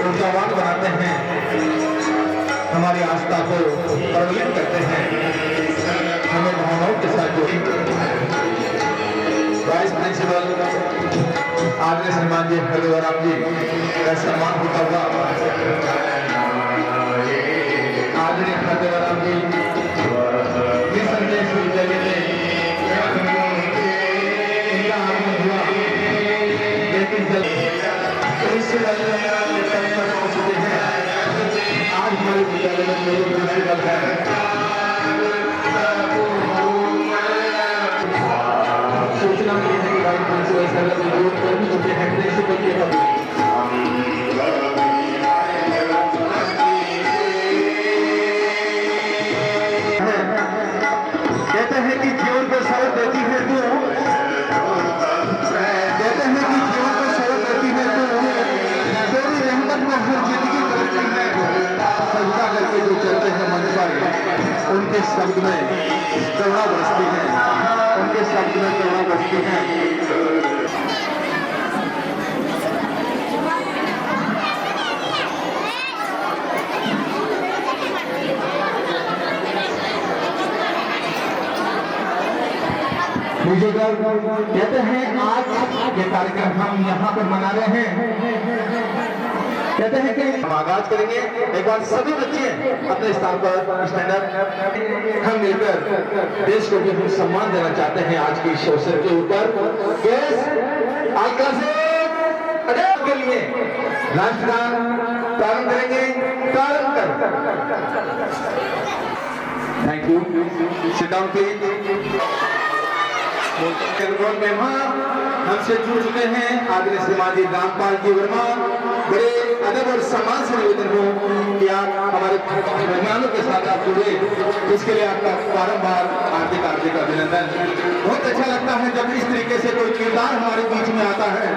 ऊर्जावान बनाते हैं, हमारी आस्था को प्रबलित करते हैं, हमें भावनाओं के साथ जोड़ी। वाइस प्रिंसिपल आदरणीय श्रीमान जी हरिवराम जी का सम्मान होता हुआ आदरणीय हरिवराम जी निसंदेह विद्यालय में इनका आगमन हुआ, लेकिन जब पहुंचते हैं आज हमारे विद्यालय में मेरे प्रिंसिपल है सूचना मिली है कि वाइस प्रिंसिपल सर विरोध कर भी चुके हैं प्रिंसिपल के पद। कहते हैं कि जीवन को सरल देती है तू, कहते हैं कि जीवन को सरल देती है तू, तेरी रहमत में हर जिंदगी बदलती है। सजदा करके जो चलते हैं मन पर उनके शब्द में करुणा बरसती है, उनके शब्द में करुणा बरसती है। कहते हैं आज ये कार्यक्रम हम यहाँ पर मना रहे हैं, कहते हैं कि हम आगाज करेंगे। एक बार सभी बच्चे अपने स्थान पर स्टैंड अप, हम मिलकर देश को भी हम सम्मान देना चाहते हैं आज के इस अवसर के ऊपर। के लिए राष्ट्रगान प्रारंभ करेंगे, प्रारंभ कर। Thank you, sit down please. मेहमान हमसे जुड़ चुके हैं आदरणीय श्रीमान जी रामपाल जी वर्मा, बड़े अदब और सम्मान से निवेदन हो कि आप हमारे मेहमानों के साथ आप जुड़े, इसके लिए आपका बारंबार हार्दिक हार्दिक अभिनंदन। बहुत अच्छा लगता है जब इस तरीके से कोई किरदार हमारे बीच में आता है।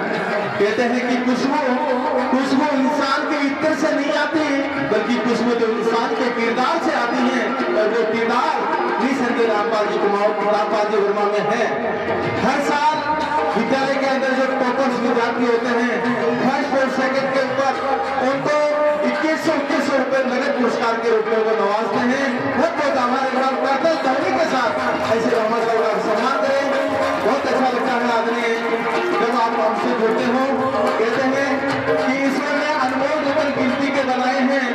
कहते हैं कि खुशबू इंसान के इत्र से नहीं आती, बल्कि खुशबू जो इंसान के किरदार से आती है, और वो किरदार निसंदेह रामपाल जी वर्मा में है। हर साल विद्यालय के अंदर जो टॉपर्स विद्यार्थी होते हैं, फर्स्ट और सेकंड के ऊपर उनको 2100 रुपए नगद पुरस्कार के रूप में वो नवाजते हैं। बहुत बहुत हमारे ग्राम कर्तल ध्वनि के साथ ऐसे हमारे का सम्मान करें। बहुत अच्छा लगता है आदरणीय जब आप हमसे जुड़ते हो। कहते हैं कि ईश्वर ने अनमोल रतन गिनती के बनाए हैं,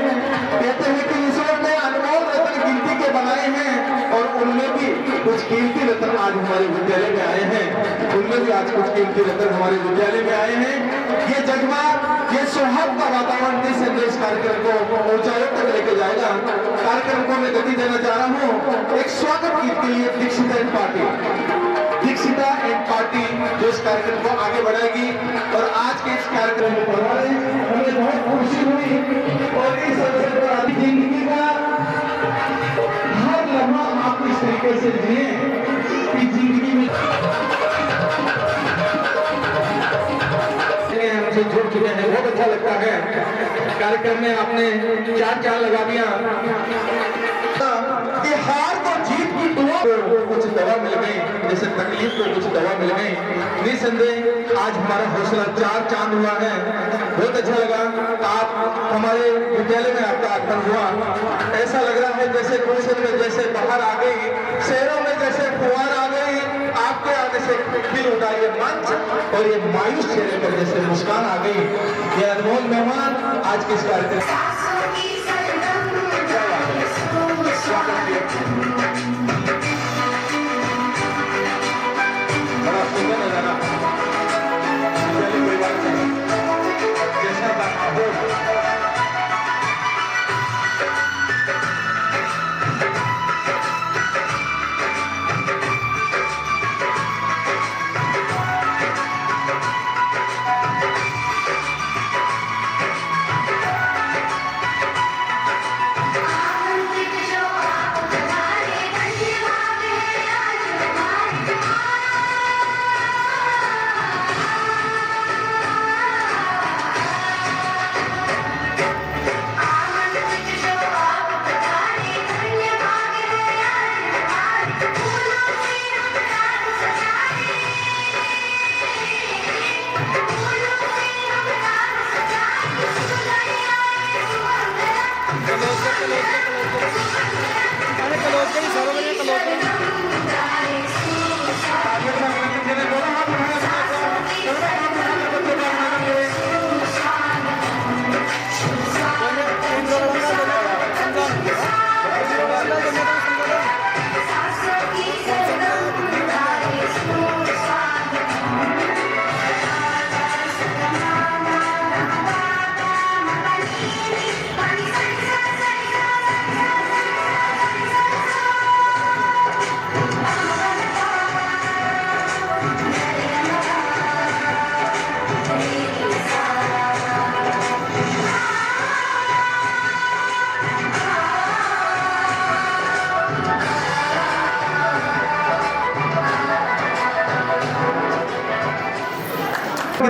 कहते हैं कि ईश्वर ने अनमोल रतन गिनती के बनाए हैं, और उनमें भी कुछ कीमती रत्न आज हमारे विद्यालय में आए हैं, उनमें भी आज कुछ कीमती रत्न हमारे विद्यालय में आए हैं। ये जज्बा, ये सौहार्द का वातावरण निसंदेह कार्यक्रम को ऊंचाइयों तक लेके जाएगा। कार्यक्रम को मैं गति देना चाह रहा हूँ एक स्वागत गीत के लिए। दीक्षिता एंड पार्टी जो इस कार्यक्रम को आगे बढ़ाएगी, और आज के इस कार्यक्रम में पधारे हमें बहुत खुशी हुई। और इस अवसर पर आपकी जिंदगी का हर लम्हा आप इस तरीके से जिए कि जिंदगी में हमसे जुड़ चुके हैं। बहुत अच्छा लगता है कार्यक्रम में आपने चार लगा दिया कि हार को जीत की दुआ को कुछ दवा मिल गई, जैसे तकलीफ को कुछ दवा मिल गई। निसंदेह आज हमारा हौसला 4 चांद हुआ है। बहुत अच्छा लगा आप हमारे विद्यालय में आपका आगमन हुआ। ऐसा लग रहा है जैसे गुलशन में जैसे बाहर आ गई, शहरों में जैसे फुहार आ गई, आपके आने से खिल उठा ये मंच, और ये मायूस चेहरे पर जैसे मुस्कान आ गई। ये अनमोल मेहमान आज के इस कार्यक्रम बड़ा सुंदर नजारा परिवार जैसा माहौल।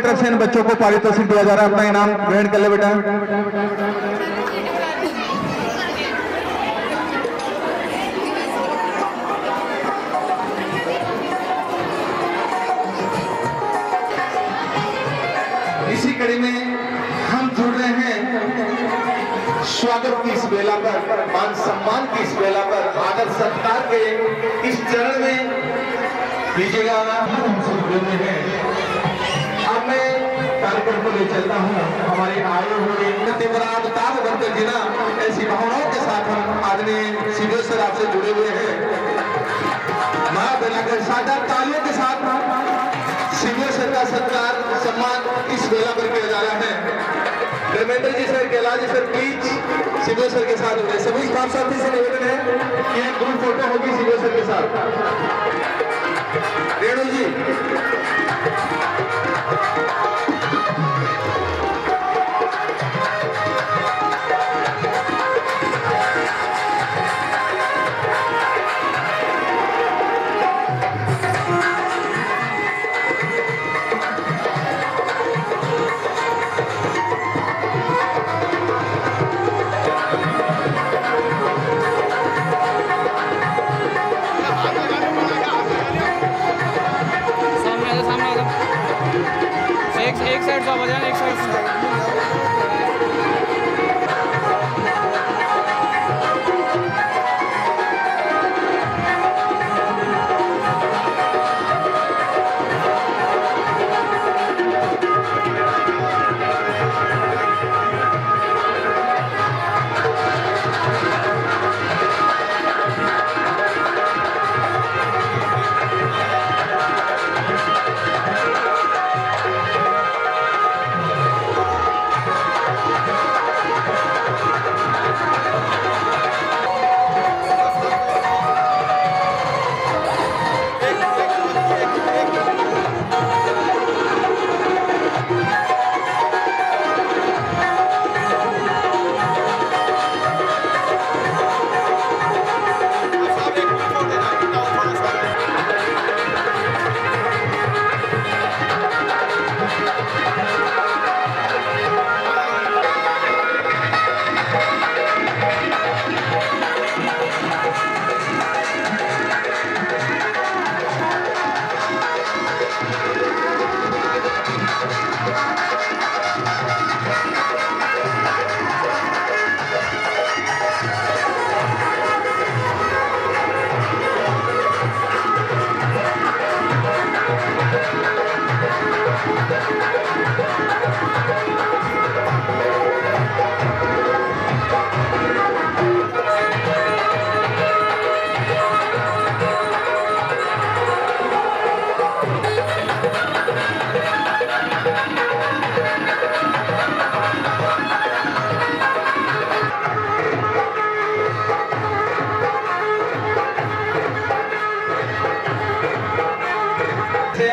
तरफ से इन बच्चों को पारितोषिक दिया जा रहा है। अपना इनाम ग्रहण कर ले बेटा। इसी कड़ी में हम जुड़ रहे हैं स्वागत की इस बेला पर, मान सम्मान की इस बेला पर, आदर सत्कार के इस चरण में लीजिएगा। अब मैं कार्यक्रम को ले चलता हूँ हमारे आए हुए अवतार बनकर जीना, ऐसी भावनाओं के साथ हम आदरणीय सिद्धेश्वर आपसे जुड़े हुए हैं। मां बनाकर साझा तालियों के साथ सिद्धेश्वर का सत्कार सम्मान इस बेला पर किया जा रहा है। Dharmendra ji sir, Kailash ji sir, please Siddheshwar के साथ जुड़े। सभी स्टाफ साथी से निवेदन है कि एक ग्रुप फोटो होगी सिद्धेश्वर के साथ। रेणु जी, एक साइड से आवाज एक साइड से।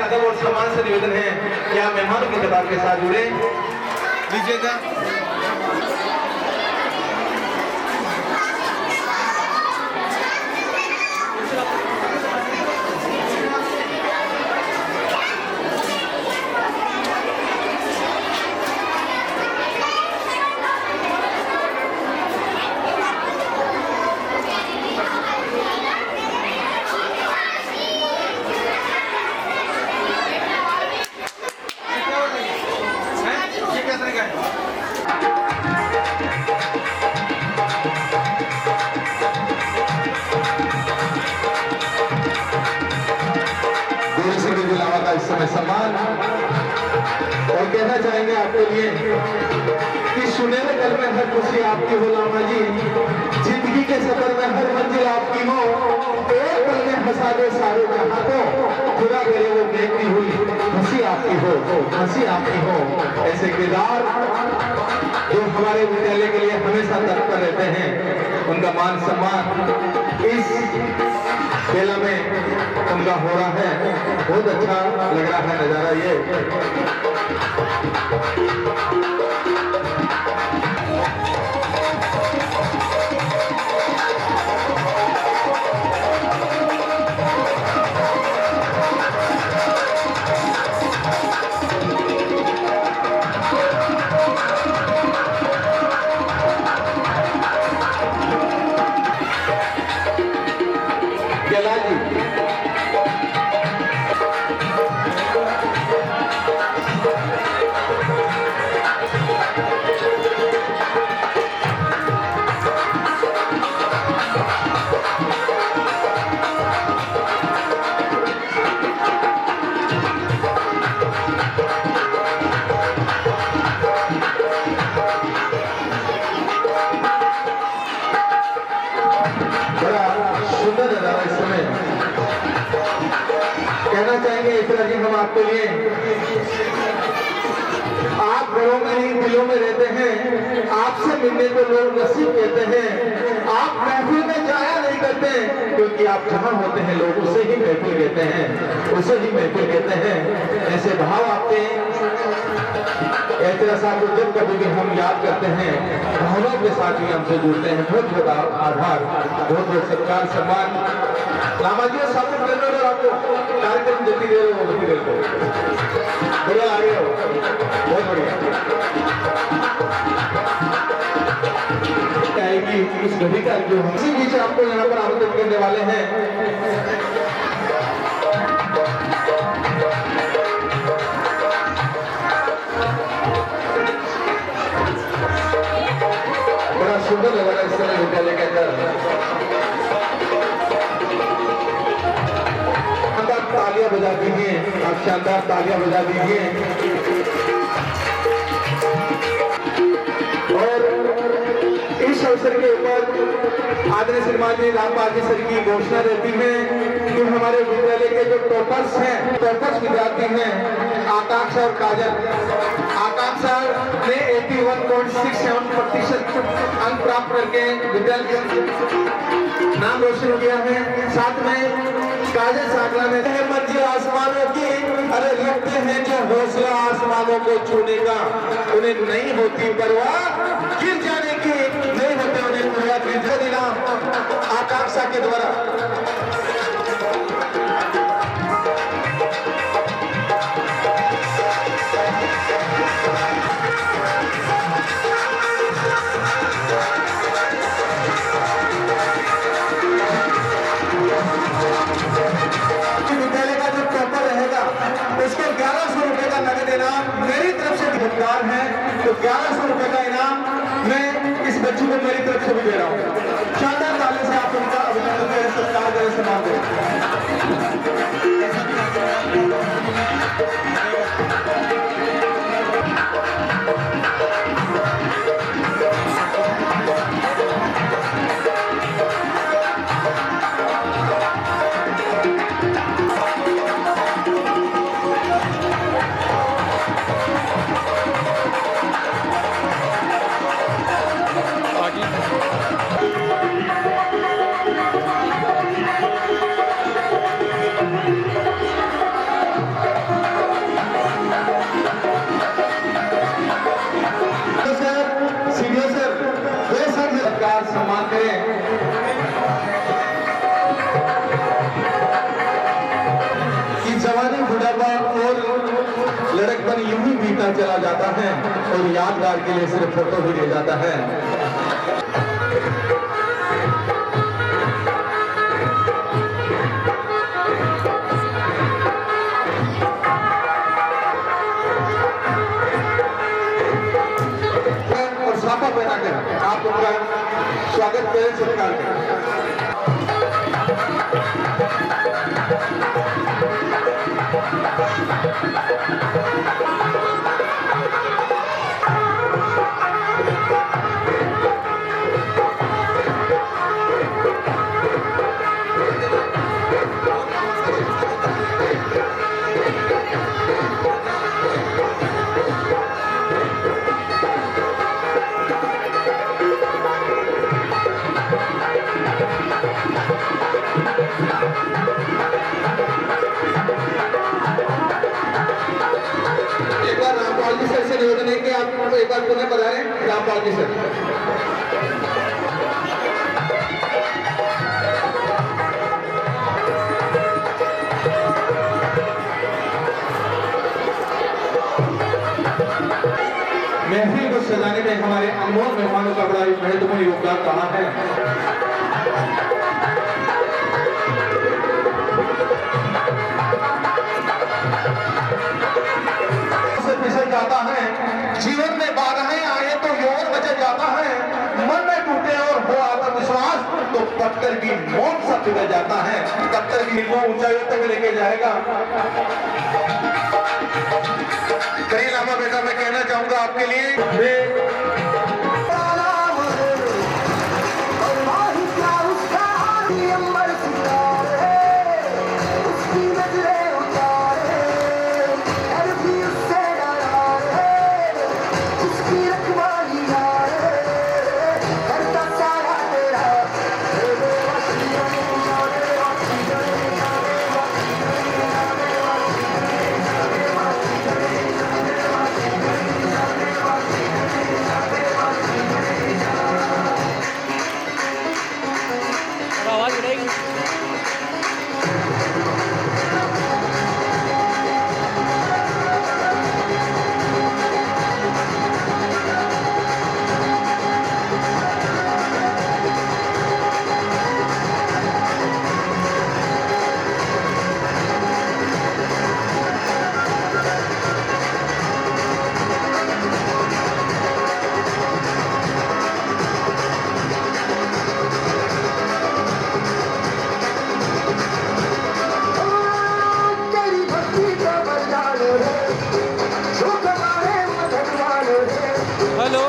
अदब और सम्मान से निवेदन है कि आप मेहमानों की कतार के साथ जुड़े लीजिएगा। इस समय सम्मान और कहना चाहेंगे आपके लिए कि सुनहरे कल में हर खुशी आपकी हो लामा जी, जिंदगी के सफर में हर मंजिल आपकी हो, एक पल में हंसा दे सारे जहां को, खुदा करे वो देखती हुई हंसी आपकी हो, हंसी आपकी हो। ऐसे किरदार जो हमारे विद्यालय के लिए हमेशा तत्पर रहते हैं, उनका मान सम्मान इस मेला में उनका हो रहा है। बहुत अच्छा लग रहा है नजारा ये। कैलाश जी। कहना चाहेंगे इतना जी हम आपके लिए, आप घरों में ही दिलों में रहते हैं, आपसे मिलने को लोग नसीब कहते हैं, आप महफिल में जाया नहीं करते क्योंकि आप जहां होते हैं लोग उसे ही महफिल कहते हैं, उसे ही महफिल कहते हैं। ऐसे भाव आपके एहतराम को जब कभी भी हम याद करते हैं भावनाओं के साथ ही हमसे जुड़ते हैं। बहुत बहुत आभार, बहुत बहुत सत्कार सम्मान। रामाजी सामने करने और आपको कार्यक्रम जितनी देर हो उतनी देर को बढ़िया आगे हो, बहुत बढ़िया आएगी इस घड़ी का जो हम इसी बीच आपको यहाँ पर आमंत्रित करने वाले हैं। बड़ा सुंदर लग रहा है इस समय विद्यालय के अंदर। तालियां बजा दीजिए, आप शानदार तालियां बजा दीजिए। और इस अवसर के ऊपर आदरणीय श्रीमान रामपाल जी सर की घोषणा रहती है कि हमारे विद्यालय के जो टॉपर्स हैं, टॉपर्स विद्यार्थी हैं आकांक्षा और काजल। आकांक्षा ने 81.67% अंक प्राप्त करके विद्यालय नाम रोशन किया है। साथ में काजल सागला ने मंजिल आसमानों की, अरे रखते हैं जो हौसला आसमानों को छूने का, उन्हें नहीं होती परवाह गिर जाने की, नहीं होते उन्हें परवाह गिर इनाम आकांक्षा के द्वारा। उसको 1100 रुपए का नगद इनाम मेरी तरफ से भुगतान है, तो 1100 रुपए का इनाम मैं इस बच्ची को मेरी तरफ से भी दे रहा हूँ। शानदार ताली से आप उनका अभिनंदन करें, सत्कार करें, सम्मान करें। सम्मान करें। कि जवानी बुढ़ापा और लड़कपन यूं ही बीता चला जाता है और यादगार के लिए सिर्फ फोटो ही ले जाता है। और साफा पहनाकर आप उनका स्वागत करें, सत्कार करें। निवेदन है कि आप एक बार पुनः पधारें रामपाल जी सर। महफिल को सजाने में हमारे अनमोल मेहमानों का बड़ा महत्वपूर्ण योगदान रहा है। पत्थर भी मौत सा पिघल जाता है, पत्थर भी वो ऊंचाइयों तक लेके जाएगा। कहीं लामा बेटा मैं कहना चाहूंगा आपके लिए आवाज गिरेगी। हेलो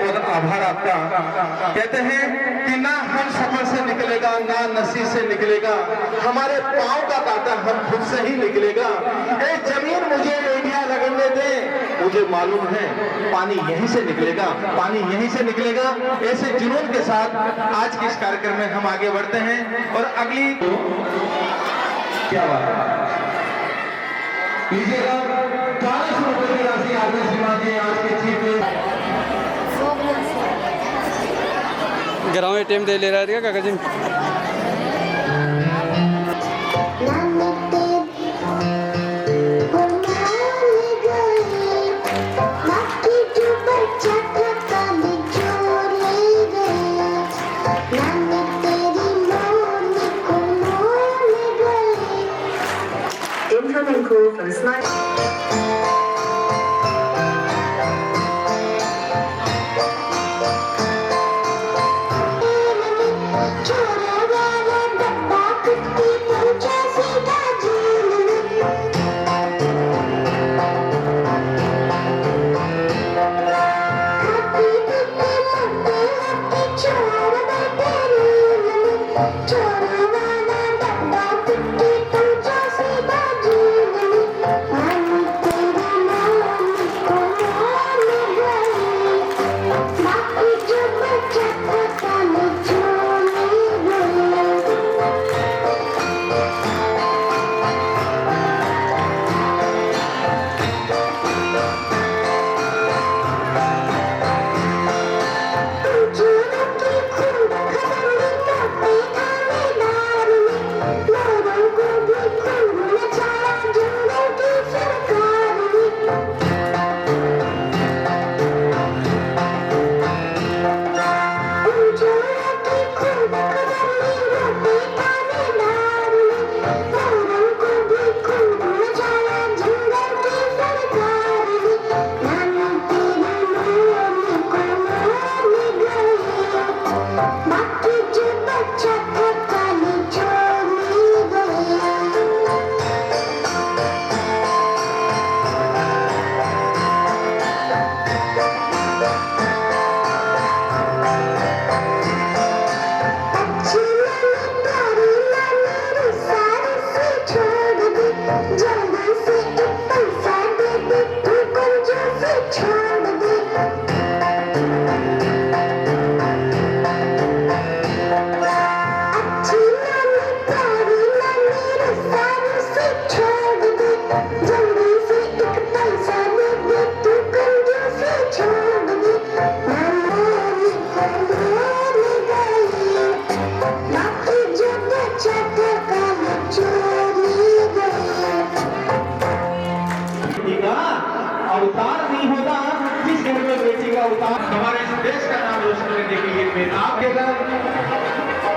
हेलो आभार आपका। कहते हैं कि ना हम सफर से निकलेगा ना नसी से निकलेगा, हमारे पांव का कांटा हम खुद से ही निकलेगा। ए जमीन मुझे इंडिया लगने दे, मुझे मालूम है पानी यहीं से निकलेगा, पानी यहीं से निकलेगा। ऐसे जुनून के साथ आज के इस कार्यक्रम में हम आगे बढ़ते हैं और अगली क्या बात है लीजिएगा 1200 रुपए की राशि आगे श्रीमान आज के चीफ ग्राउंड एटीएम दे ले रहा है काका जी। Incoming call from Sniper.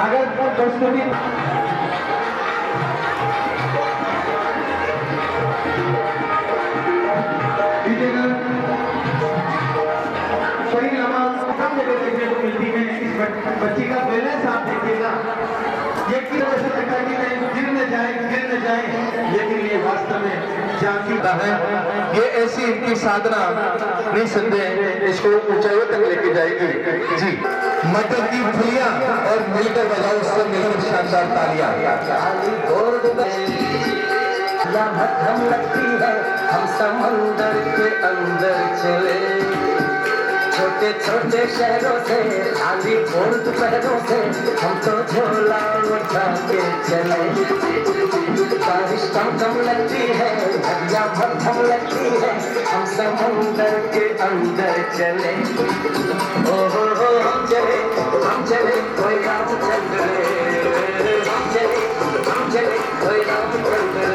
अगर प्रस्तुति सही नमाज सब जगह देखने को मिलती है। इस बच्ची का बैलेंस आप देखिएगा, ये की वजह से लगता है कि नहीं गिर न जाए, लेकिन ये वास्तव में जाती है। ये ऐसी इनकी साधना निसंदेह इसको ऊंचाइयों तक लेके जाएगी। जी, मटर की फुलियां और मिलकर बजाओ, उससे मिलकर शानदार तालियां। मध्यम लगती है, हम समंदर के अंदर चले, छोटे छोटे शहरों से आंधी और दोपहरों से हम तो झोला उठा के चले। बारिश कम लगती है, नदियाँ मध्यम लगती है, हम समंदर के अंदर चले। ओ हो हम चले कोई रामचंद्र, हम चले कोई रामचंद्र।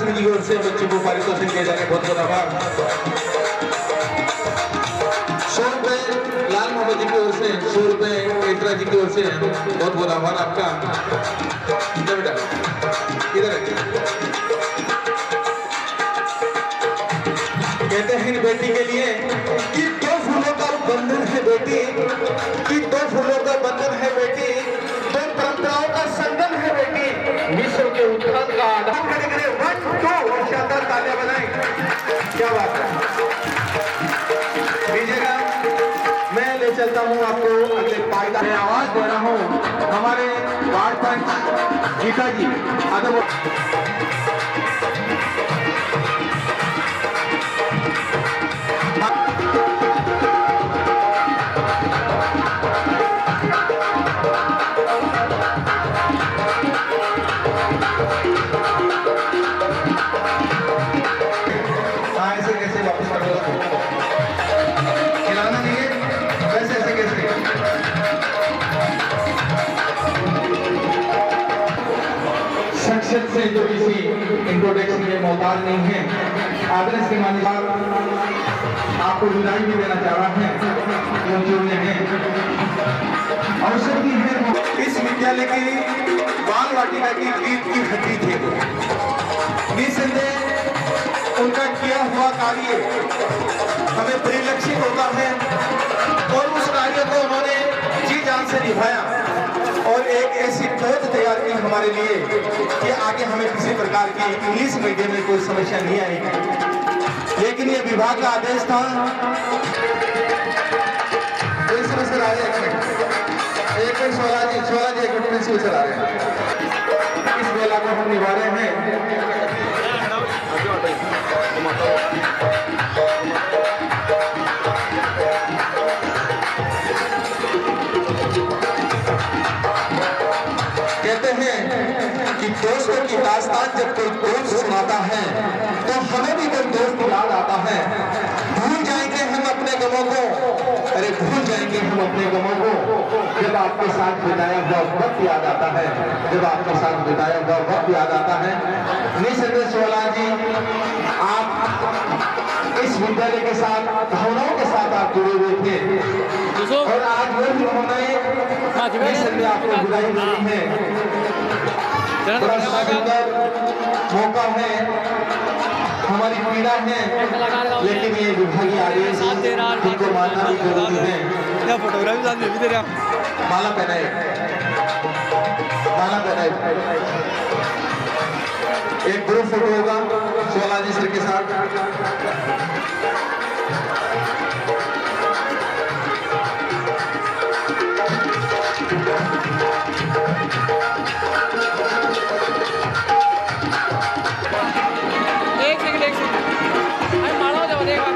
समिति की ओर से बच्चों को पारितोषिक दिए जाने बहुत बहुत आभार। 100 रुपए लाल मोहम्मद जी की ओर से, 100 रुपए एकरा जी की ओर से बहुत बहुत आभार आपका। इधर बेटा, इधर कहते हैं बेटी के लिए कि 2 फूलों का बंधन है बेटी, कि 2 फूलों का बंधन है बेटी, 2 परंपराओं का संगम है बेटी, विश्व के उत्थान का आधार करने के लिए 1 2 और शानदार तालियां बजाएं। क्या बात है, लीजिएगा। मैं ले चलता हूं आपको अगले पायदा में। आवाज दे रहा हूं हमारे वार्ड पंच गीता जी अदब से जो किसी इंट्रोडक्शन में मोहताज नहीं है, आदरणीय श्रीमान साहब आपको विदाई भी देना चाह रहा है। अवसर भी है, इस विद्यालय की बाल वाटिका की रीत की हड्डी थे। निसंदेह उनका किया हुआ कार्य हमें परिलक्षित होता है और उस कार्य को उन्होंने जी जान से निभाया और एक ऐसी पहुंच तैयार की हमारे लिए कि आगे हमें किसी प्रकार की इंग्लिश मीडियम में कोई समस्या नहीं आएगी। लेकिन ये विभाग का आदेश था। प्रिंसिपल सर आ रहे हैं, एक मिनट सोला जी एक मिनट प्रिंसिपल सर आ रहे हैं। इस वेला को हम निभा रहे हैं। कहते हैं कि दोस्तों की दास्तान जब कोई दोस्त सुनाता है तो हमें भी कोई दोस्त याद आता है। भूल जाएंगे हम अपने गमों को, अरे भूल जाएंगे हम अपने गमों को जब आपके साथ बिताया हुआ वक्त याद आता है, जब आपके साथ बिताया हुआ वक्त याद आता है। निसंदेह सोलान जी, आप इस विद्यालय के साथ भावनाओं के साथ आप जुड़े हुए थे और आज वो भावनाएं निसंदेह आपको बुलाई नहीं है। बड़ा सुंदर मौका है, हमारी पीड़ा है, लेकिन ये विभागीय आदेश तुमको मानना भी जरूरी है। फोटोग्राफी साथ में भी दे रहा माला पहनाए, माला पहनाए। एक ग्रुप फोटो होगा सोलाजी सर के साथ। एक सेकंड अरे मारो जाओ देखा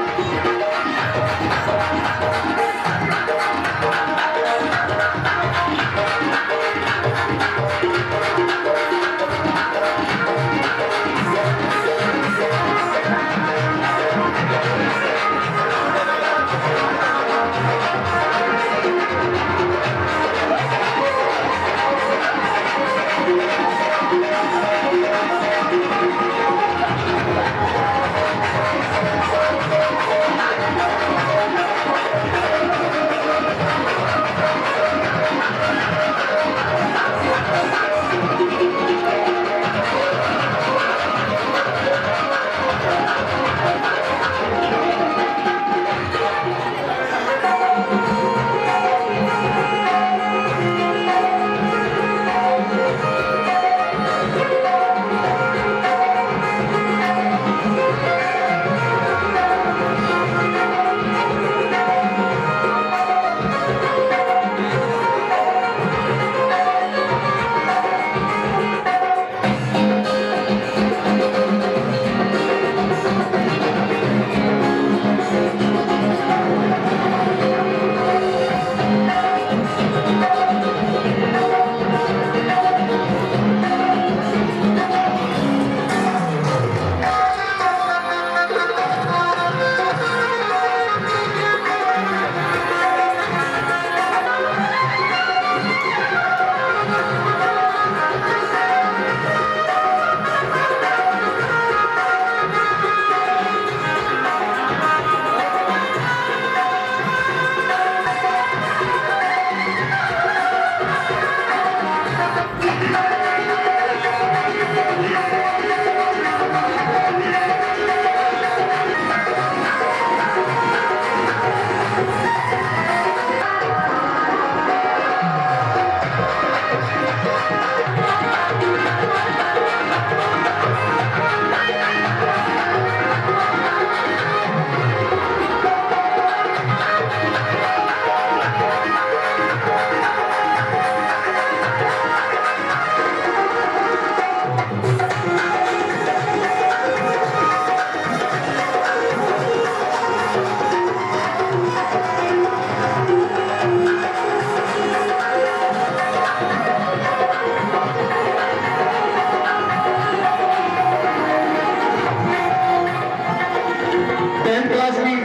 10th क्लास में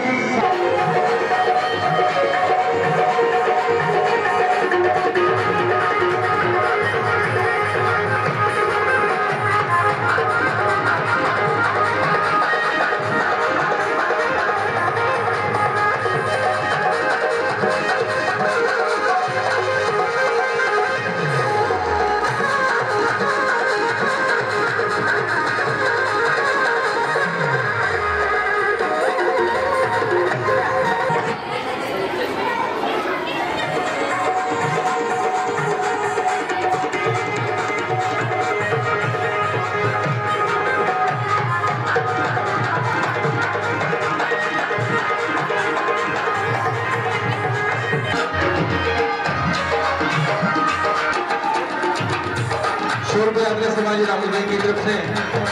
आदरणीय समाजी राहुल भाई की तरफ से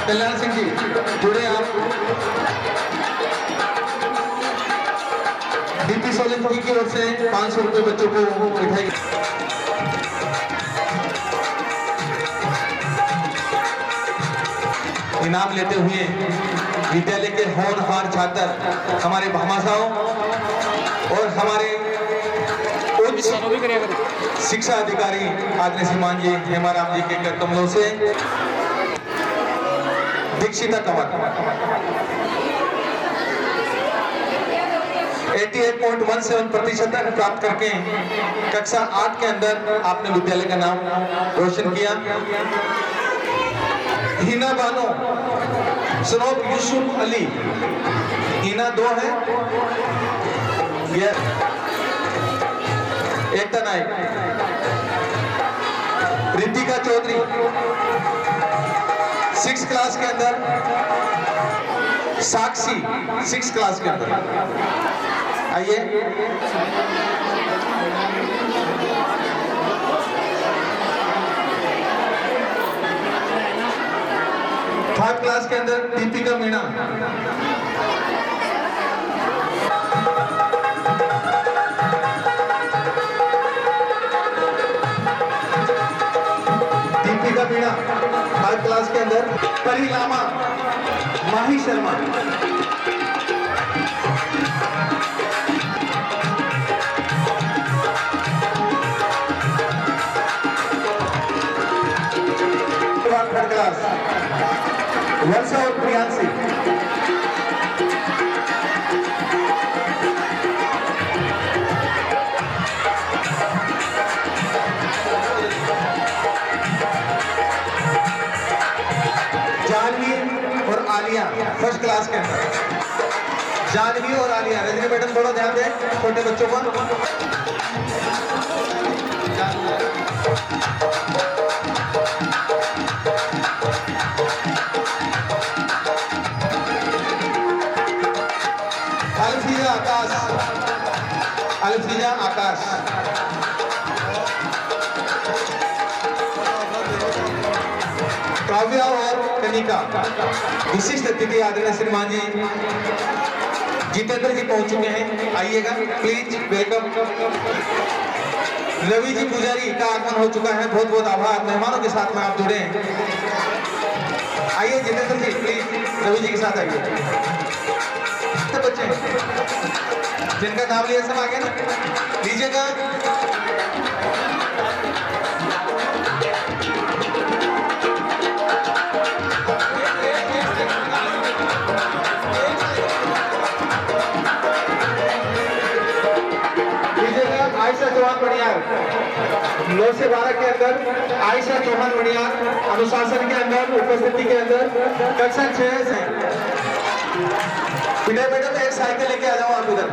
कल्याण सिंह जी जुड़े आप डीपी सोलंकी की ओर से 500 रुपए बच्चों को मिठाई इनाम लेते हुए विद्यालय के होनहार छात्र हमारे भामाशाहों और हमारे उच्च शिक्षा अधिकारी आदरणीय श्रीमान जी हेमाराम जी के कमलों से दीक्षिता कंवर 88.17% अंक प्राप्त करके कक्षा 8 के अंदर आपने विद्यालय का नाम रोशन किया। हिना बानो सनोब यूसुफ अली, हिना 2 है, एकता नायक, रितिका चौधरी 6 क्लास के अंदर, साक्षी 6 क्लास के अंदर। आइए थर्ड क्लास के अंदर दीपिका मीणा, थर्ड क्लास के अंदर परिलामा माही शर्मा, थर्ड क्लास वर्षा और प्रियांशी, और आलिया फर्स्ट क्लास के अंदर, जानवी और आलिया। रजनी मैडम थोड़ा ध्यान दें छोटे बच्चों पर। अल्फिजा आकाश, अल्फिजा आकाश, काव्या और कनिका। विशिष्ट अतिथि आदरणीय श्रीमान जी जितेंद्र जी पहुंच चुके हैं, आइएगा प्लीज, वेलकम। रवि जी पुजारी का आगमन हो चुका है, बहुत बहुत आभार। मेहमानों के साथ में आप जुड़े हैं, आइए जितेंद्र जी प्लीज रवि जी के साथ आइए। तो बच्चे जिनका नाम लिया सब आ गया ना, लीजिएगा। आयशा चौहान मणियार 9 से 12 के अंदर, आयशा चौहान मणियार अनुशासन के अंदर, उपस्थिति के अंदर, कक्षा 6 से। बेटा बेटा तो एक साइकिल लेके आ जाओ आप इधर।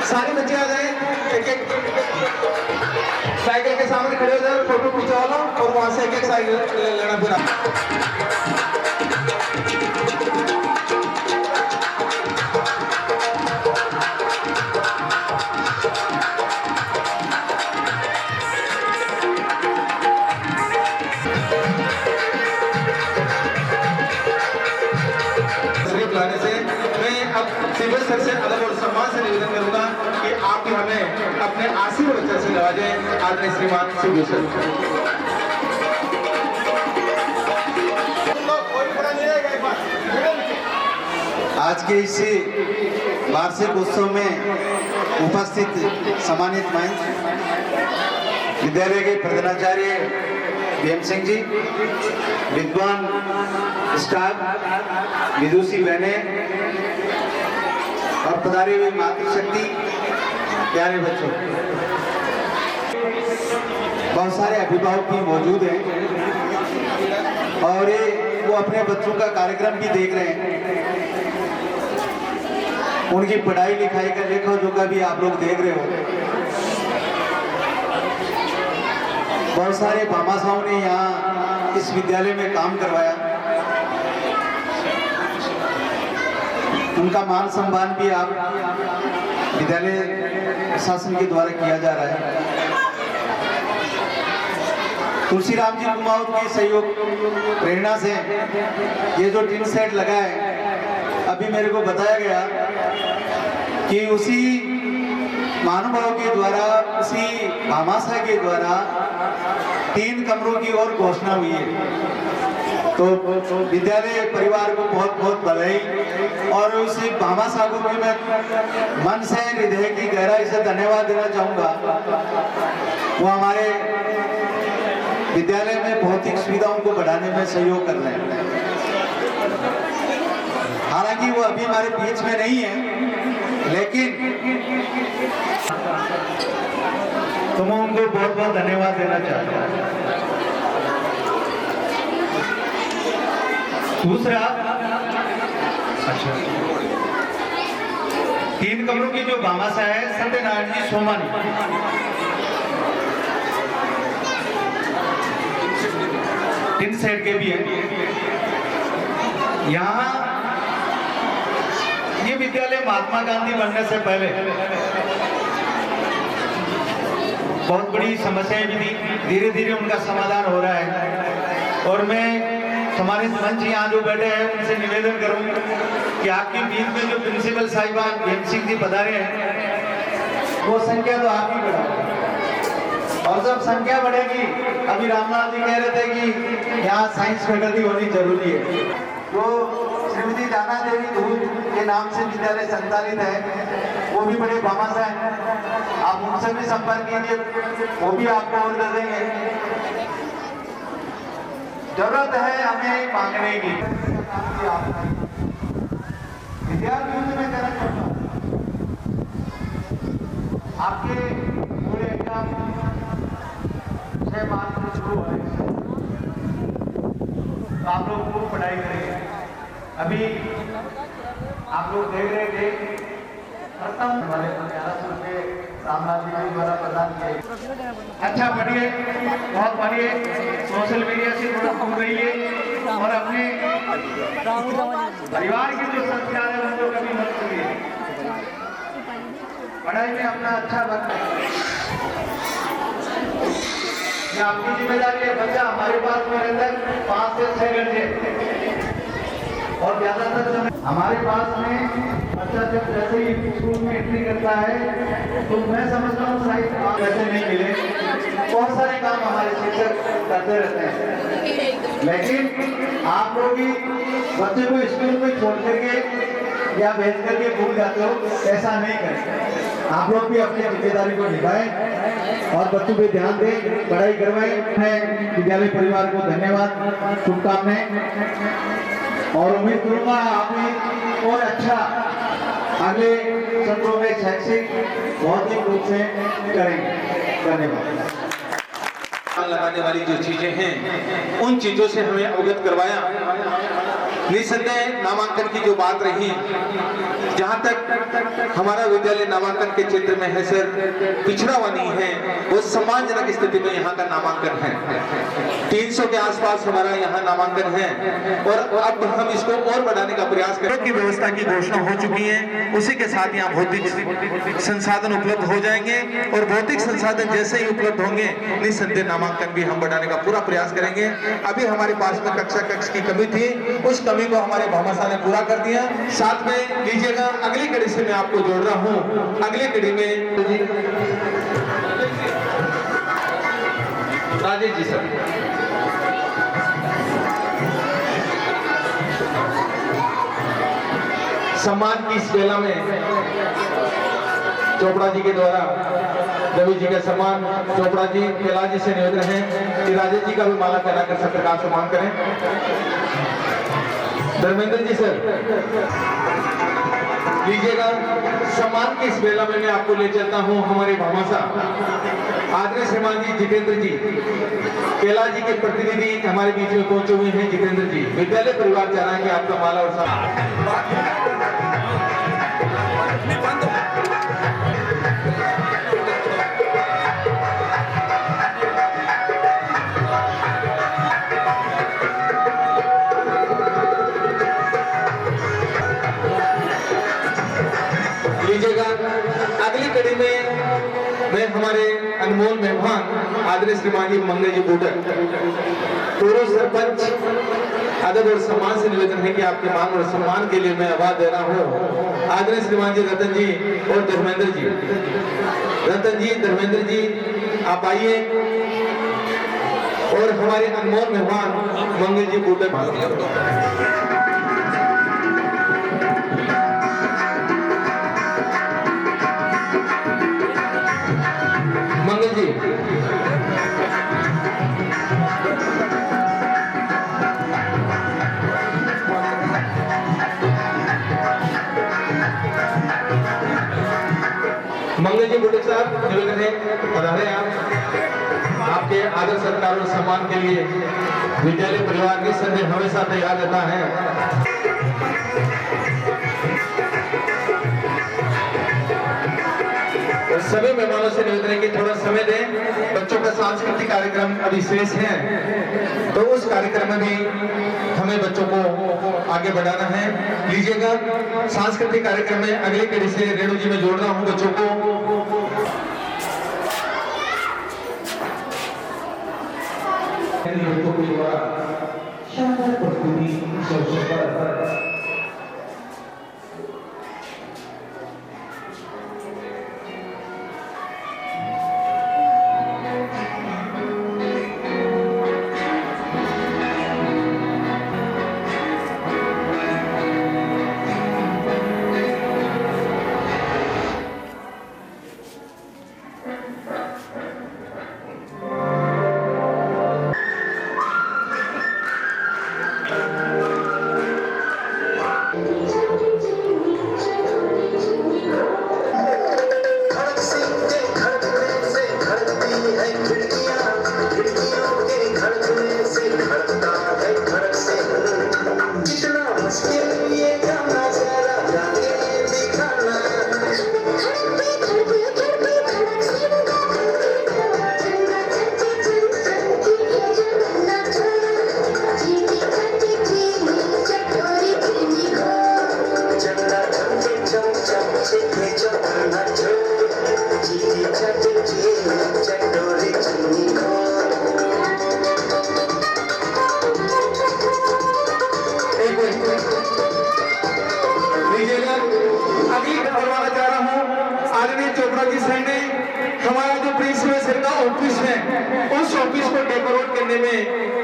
सारे बच्चे आ जाए, एक एक साइकिल के सामने खड़े हो जाए, फोटो खिंचवा लो और वहां से एक एक साइकिल लेना पूरा। कि हमें अपने आशीर्वचन से नवाजे आदरणीय श्रीमान सुभूषण। आज के इस वार्षिक उत्सव में उपस्थित सम्मानित मंच विद्यालय के प्रधानाचार्य भीम सिंह जी, विद्वान स्टाफ, विदुषी बहनें और पधारे हुए मातृशक्ति प्यारे बच्चों, बहुत सारे अभिभावक भी मौजूद हैं और वो अपने बच्चों का कार्यक्रम भी देख रहे हैं। उनकी पढ़ाई लिखाई का लेखा जोखा भी आप लोग देख रहे हो। बहुत सारे भामाशाहों ने यहाँ इस विद्यालय में काम करवाया, उनका मान सम्मान भी आप विद्यालय प्रशासन के द्वारा किया जा रहा है। तुलसीराम जी कुमाऊत के सहयोग प्रेरणा से ये जो टिन सेट लगा है, अभी मेरे को बताया गया कि उसी महानुभाव के द्वारा, उसी भामाशाह के द्वारा 3 कमरों की और घोषणा हुई है। तो विद्यालय परिवार को बहुत बहुत बधाई और उस भामाशाह को भी मैं मन से, हृदय की गहराई से धन्यवाद देना चाहूँगा। वो हमारे विद्यालय में भौतिक सुविधाओं को बढ़ाने में सहयोग कर रहे हैं। हालांकि वो अभी हमारे बीच में नहीं है, लेकिन तो मैं उनको बहुत बहुत धन्यवाद देना चाहता हूँ। दूसरा, अच्छा, 3 कमरों की जो भामाशाह है सत्यनारायण जी सोमानी, टिन सेट के भी है। यहाँ ये विद्यालय महात्मा गांधी बनने से पहले बहुत बड़ी समस्याएं भी थी, धीरे धीरे उनका समाधान हो रहा है। और मैं सम्मानित मंच यहाँ जो बैठे हैं उनसे निवेदन करूँ कि आपके बीच में जो प्रिंसिपल साहिबान भीम सिंह जी पधारे हैं, वो संख्या तो आप ही बढ़ाओ, और जब संख्या बढ़ेगी, अभी रामनाथ जी कह रहे थे कि यहाँ साइंस फैकल्टी होनी जरूरी है। तो श्रीमती जाना देवी धूल के नाम से विद्यालय संचालित है, वो भी बड़े भामाशाह हैं, आप उनसे भी संपर्क कीजिए, वो भी आपको और दे देंगे। जरूरत है हमें मांगने की। विद्यार्थियों से मैं कहना चाहता हूँ, आपके पूरे एग्जाम 6 मार्च से शुरू हो रहे हैं, तो आप लोग खूब पढ़ाई करेंगे। अभी आप लोग देख रहे थे प्रथम हमारे 1100 रुपये रामनाथ जी द्वारा प्रदान किए। अच्छा पढ़िए, बहुत पढ़िए, सोशल मीडिया से थोड़ा दूर रहिए और अपने परिवार के जो संस्कार है उनको कभी मत करिए। पढ़ाई में अपना अच्छा वक्त ये आपकी जिम्मेदारी है। बच्चा हमारे पास में रहता है 5 से 6 घंटे और ज्यादातर समय हमारे पास में बच्चा जब जैसे ही स्कूल में एंट्री करता है तो मैं समझता हूँ शायद पैसे नहीं मिले, बहुत सारे काम हमारे शिक्षक करते रहते हैं, लेकिन आप लोग भी बच्चे को स्कूल में छोड़ करके या भेज करके भूल जाते हो, ऐसा नहीं करें। आप लोग भी अपनी जिम्मेदारी को निभाएं और बच्चों पे ध्यान दें, पढ़ाई करवाएं। विद्यालय परिवार को धन्यवाद, शुभकामनाएं और उम्मीद करूंगा आप और अच्छा अगले सत्रों में शैक्षिक भौतिक रूप से करेंगे। धन्यवाद। लगाने वाली जो चीजें हैं उन चीजों से हमें अवगत करवाया। निसंदेह नामांकन की जो बात रही, जहाँ तक हमारा विद्यालय नामांकन के क्षेत्र में है सर, पिछड़ा हुआ नहीं है, वो सम्मानजनक स्थिति में यहाँ का नामांकन है। 300 के आसपास हमारा यहाँ नामांकन है और अब हम इसको और बढ़ाने का प्रयास करें। की व्यवस्था की घोषणा हो चुकी है, उसी के साथ यहाँ भौतिक संसाधन उपलब्ध हो जाएंगे और भौतिक संसाधन जैसे ही उपलब्ध होंगे निसंदेह नामांकन भी हम बढ़ाने का पूरा प्रयास करेंगे। अभी हमारे पास में कक्षा कक्ष की कमी थी, उस कमी को हमारे भामाशाह ने पूरा कर दिया। साथ में लीजिएगा अगली कड़ी से मैं आपको जोड़ रहा हूँ। अगली कड़ी में राजेश जी सर, सम्मान की इस बेला में चोपड़ा जी के द्वारा रवि जी का सम्मान चोपड़ा जी कैलाश जी से निवेदन है कि राजेश जी का भी माला पहनाकर सत्र का सम्मान करें। धर्मेंद्र जी सर लीजिएगा सम्मान की इस बेला में मैं आपको ले चलता हूं हमारे भामाशाह आदरणीय श्रीमान जी जितेंद्र जी कैलाश जी के प्रतिनिधि हमारे बीच में पहुंचे हुए हैं। जितेंद्र जी विद्यालय परिवार चाहेंगे आपका माला और लीजिएगा अगली कड़ी में मैं हमारे अनमोल मेहमान आदरणीय श्रीमान जी मंगल जी बूटर पूर्व सरपंच अदब और सम्मान से निवेदन है कि आपके मान और सम्मान के लिए मैं आवाज दे रहा हूँ। आदरणीय श्रीमान जी रतन जी और धर्मेंद्र जी, रतन जी धर्मेंद्र जी आप आइए और हमारे अनमोल मेहमान मंगल जी बूटर मंगल जी मंगल जी बुटे साहब निवेदन है पधारे आपके आदर सत्कार और सम्मान के लिए विद्यालय परिवार की संदेह हमेशा तैयार रहता है। सभी मेहमानों से निवेदन है कि थोड़ा समय दें। बच्चों का सांस्कृतिक कार्यक्रम अभी शेष है तो उस कार्यक्रम में भी हमें बच्चों को आगे बढ़ाना है। लीजिएगा सांस्कृतिक कार्यक्रम में अगली कड़ी से रेणु जी में जोड़ रहा हूं बच्चों को। शानदार प्रस्तुति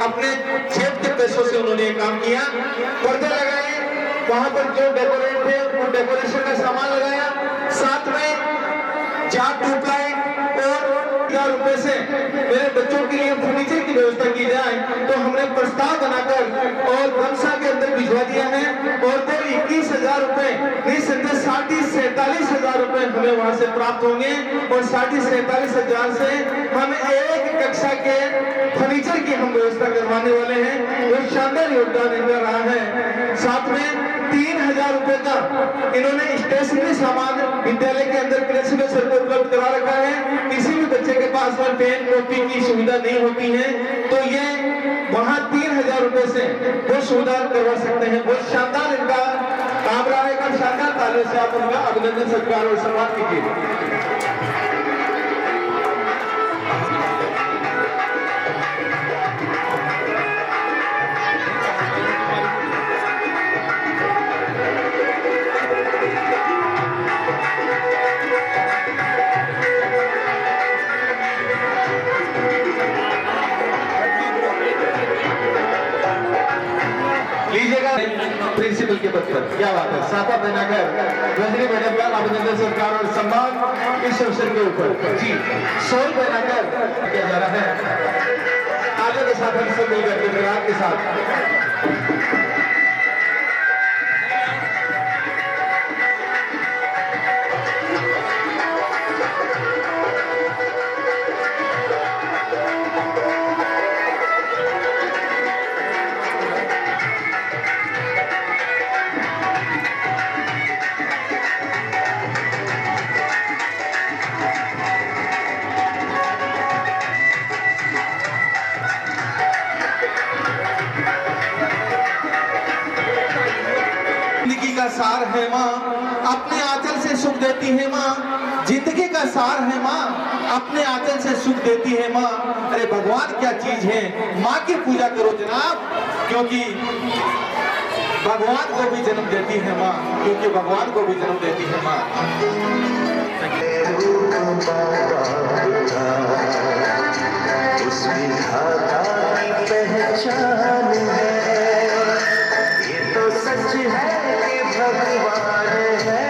अपने जेब के पैसों से उन्होंने काम किया। पर्दे लगाए, वहां पर जो डेकोरेट थे वो डेकोरेशन का सामान लगाया, साथ में 4 ट्यूबलाइट और 1000 रुपए से मेरे बच्चों के लिए फर्नीचर की व्यवस्था की जाए तो हमने प्रस्ताव बनाकर और धमसा के अंदर भिजवा दिया है और तो 21,000 रुपए निसंदेह 47,000 रुपए हमें वहां से प्राप्त होंगे और 47,000 से हम एक कक्षा के फर्नीचर की हम व्यवस्था करवाने वाले हैं। वो शानदार योगदान इनका रहा है। साथ में 3,000 रुपए का इन्होंने स्टेशनरी सामान विद्यालय के अंदर प्रिंसिपल सर को उपलब्ध करा रखा है। किसी भी बच्चे के पास में पेन कॉपी की सुविधा नहीं होती है तो ये वहां 3,000 रुपए से वो सुविधा करवा सकते हैं। बहुत शानदार इनका काम रहा है। शानदार तालियों से आप उनका अभिनंदन सत्कार और सम्मान कीजिए। पर। क्या बात है, साफा पहनाकर रजनी मैडम का अभिनंदन सत्कार और सम्मान इस अवसर के ऊपर जी शॉल पहनाकर किया जा रहा है। आगे के साथ हम सब मिलकर के विराट के साथ जिंदगी का सार है माँ, अपने आंचल से सुख देती है माँ। जिंदगी का सार है माँ, अपने आंचल से सुख देती है माँ। अरे भगवान क्या चीज है, माँ की पूजा करो जनाब, क्योंकि भगवान को भी जन्म देती है माँ, क्योंकि भगवान को भी जन्म देती है माँ। उसकी धागा की पहचान है, ये तो सच है कि भगवान है।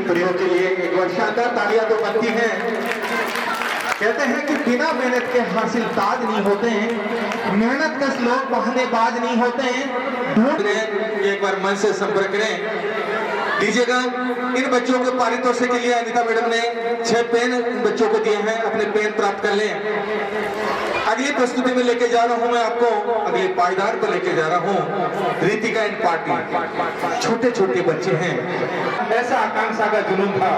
प्रयोग के लिए एक बार शानदार तालियां तो बनती हैं। कहते हैं कि बिना मेहनत के हासिल ताज नहीं होते हैं, मेहनत कश लोग बहानेबाज नहीं होते हैं। एक बार मन से संपर्क करें दीजिएगा। इन बच्चों के पारितोषिक के लिए अनिता मैडम ने 6 पेन इन बच्चों को दिए हैं, अपने पेन प्राप्त कर लें। अगली प्रस्तुति में लेके जा रहा हूं मैं आपको, अगले पायदान पर लेके जा रहा हूं रितिका एंड पार्टी। छोटे छोटे बच्चे हैं, ऐसा आकांक्षा का जुनून था।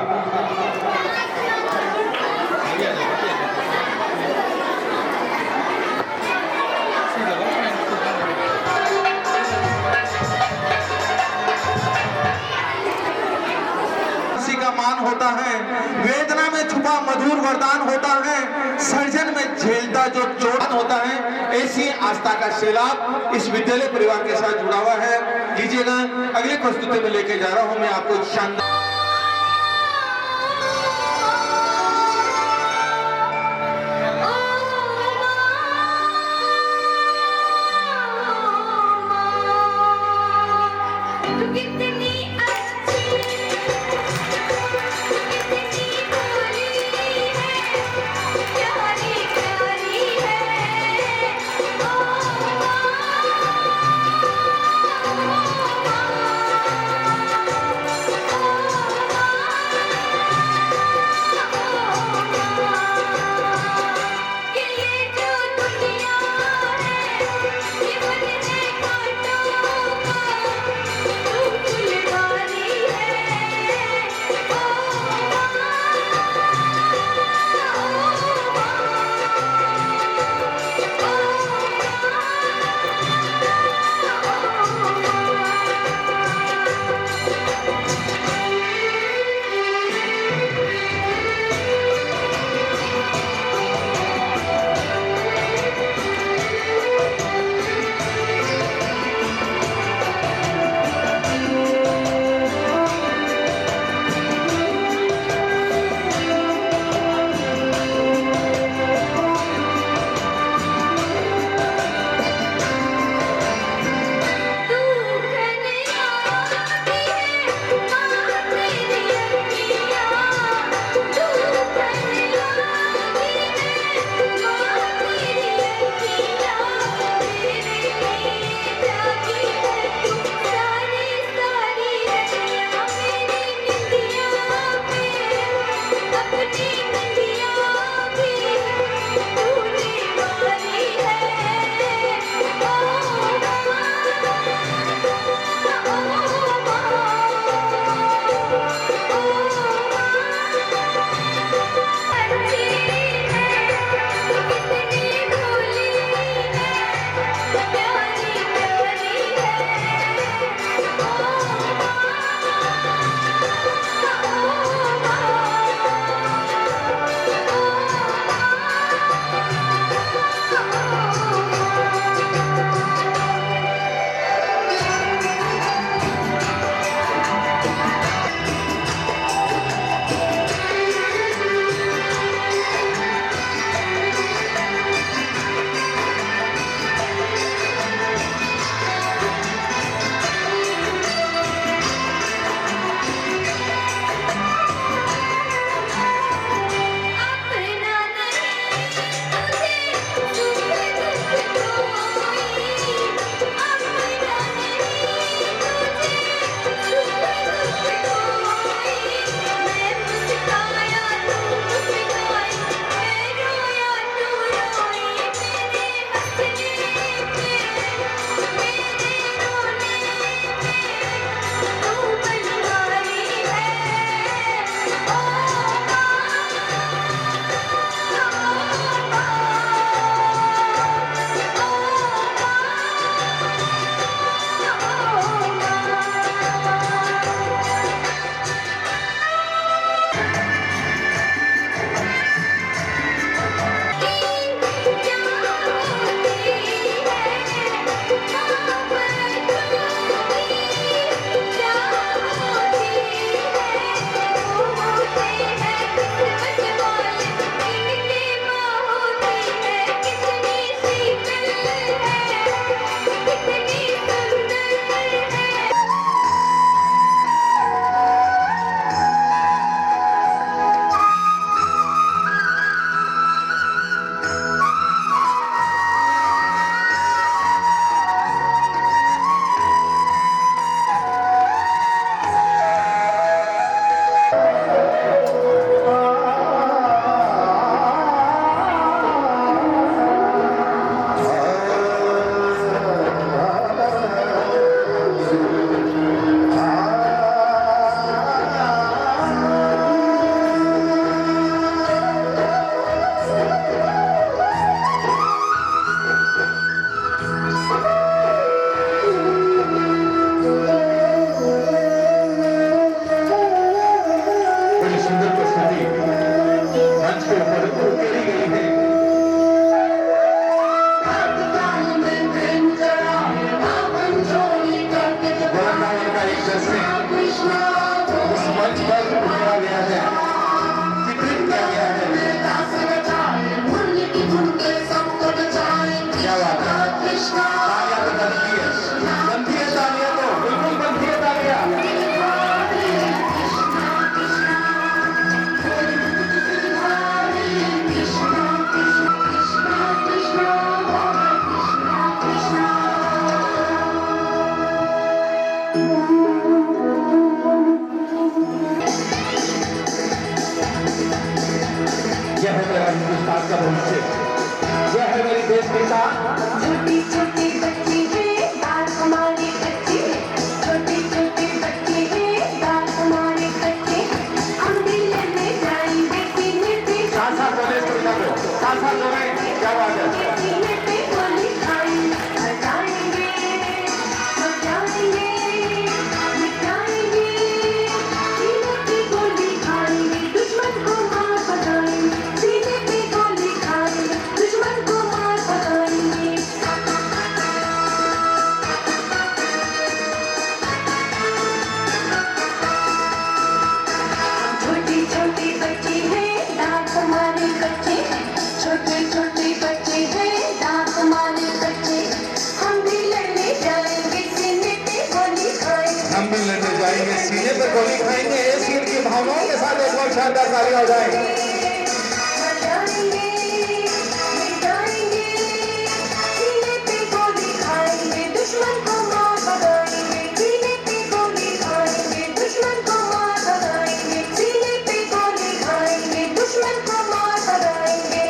का मान होता है, वेदना में छुपा मधुर वरदान होता है, सर्जन में झेलता जो चोट होता है। ऐसी आस्था का सैलाब इस विद्यालय परिवार के साथ जुड़ा हुआ है। लीजिएगा, अगली प्रस्तुति में लेके जा रहा हूं मैं आपको शानदार तालियां तो बनती है तालियां तो बिल्कुल बनती है तालियां। यह है मेरा हिंदुस्तान का भविष्य, यह है मेरी देश पिता। छोटी छोटी बच्ची है दाल हमारी कच्ची, छोटी छोटी बच्ची है दाल हमारी कच्ची, हम भी लेने जाएंगे सीने पे साथ बोले तो साथ बोले क्या बात है। सीने पे गोली खाएंगे, बजाएंगे बजाएंगे मिटाएंगे, सीने पे गोली खाएंगे दुश्मन को मार भगाएंगे, सीने पे गोली खाएंगे दुश्मन को मार भगाएंगे। छोटी छोटी बच्ची है दांत हमारे कच्चे, छोटी छोटी बच्ची है दांत हमारे कच्चे, हम भी लड़ने जाएंगे सीने पे गोली खाएंगे। हम भी लड़ने जाएंगे सीने पर गोली खाएंगे। इस खेल की भावनाओं के साथ एक बार शानदार तालियां हो जाए। बजाएंगे मिटाएंगे, सीने पे गोली खाएंगे दुश्मन को मार भगाएंगे, सीने पे गोली खाएंगे दुश्मन को मार भगाएंगे, सीने पे गोली खाएंगे दुश्मन को मार भगाएंगे।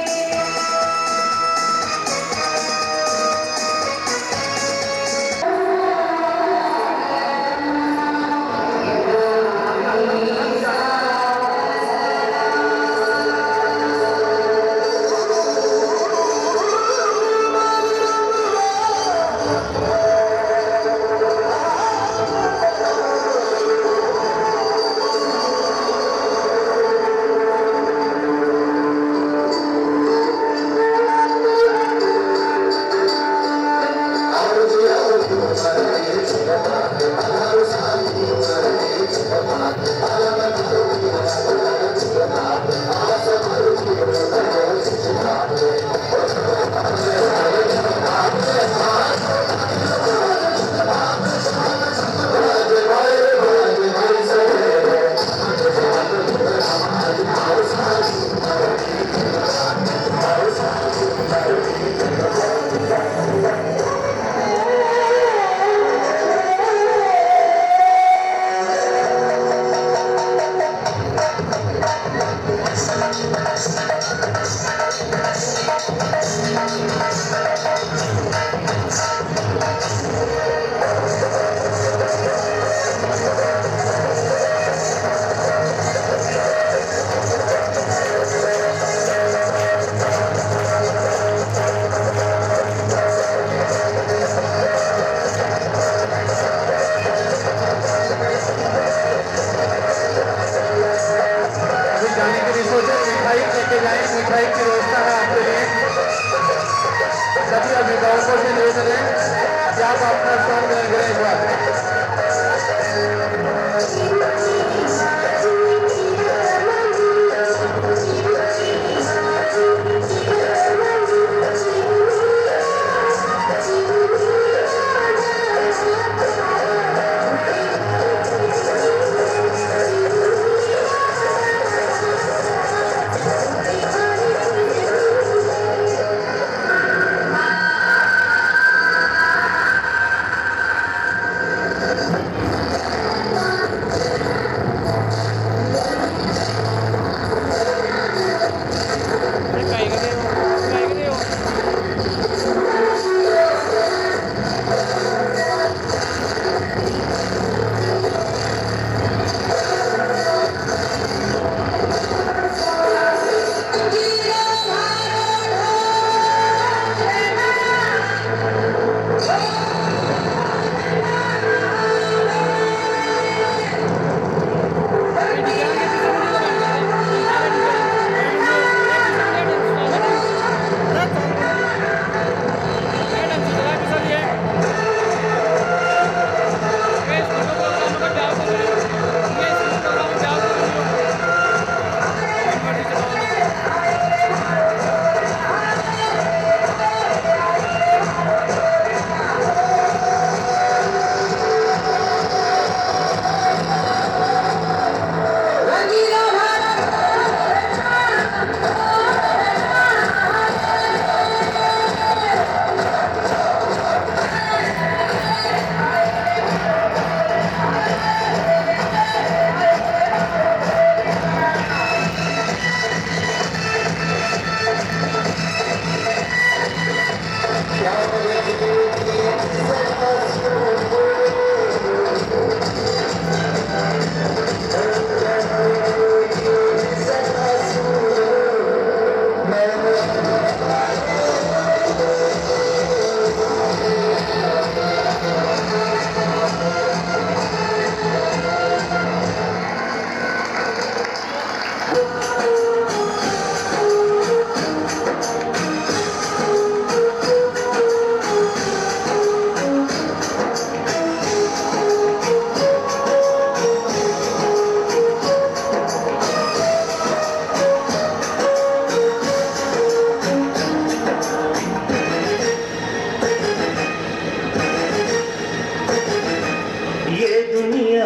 ये दुनिया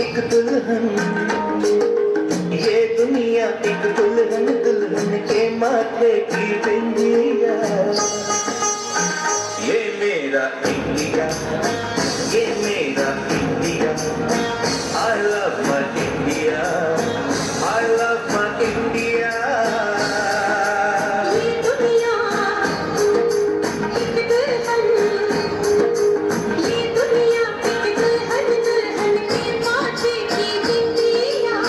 एक दुल्हन, ये दुनिया एक दुल्हन, दुल्हन के माथे की बिंदिया। ये मेरा इंडिया, ये मेरा India. I love my India, I love my India। ये दुनिया एक दुल्हन, ये दुनिया एक दुल्हन, दुल्हन के माथे की बिंदिया।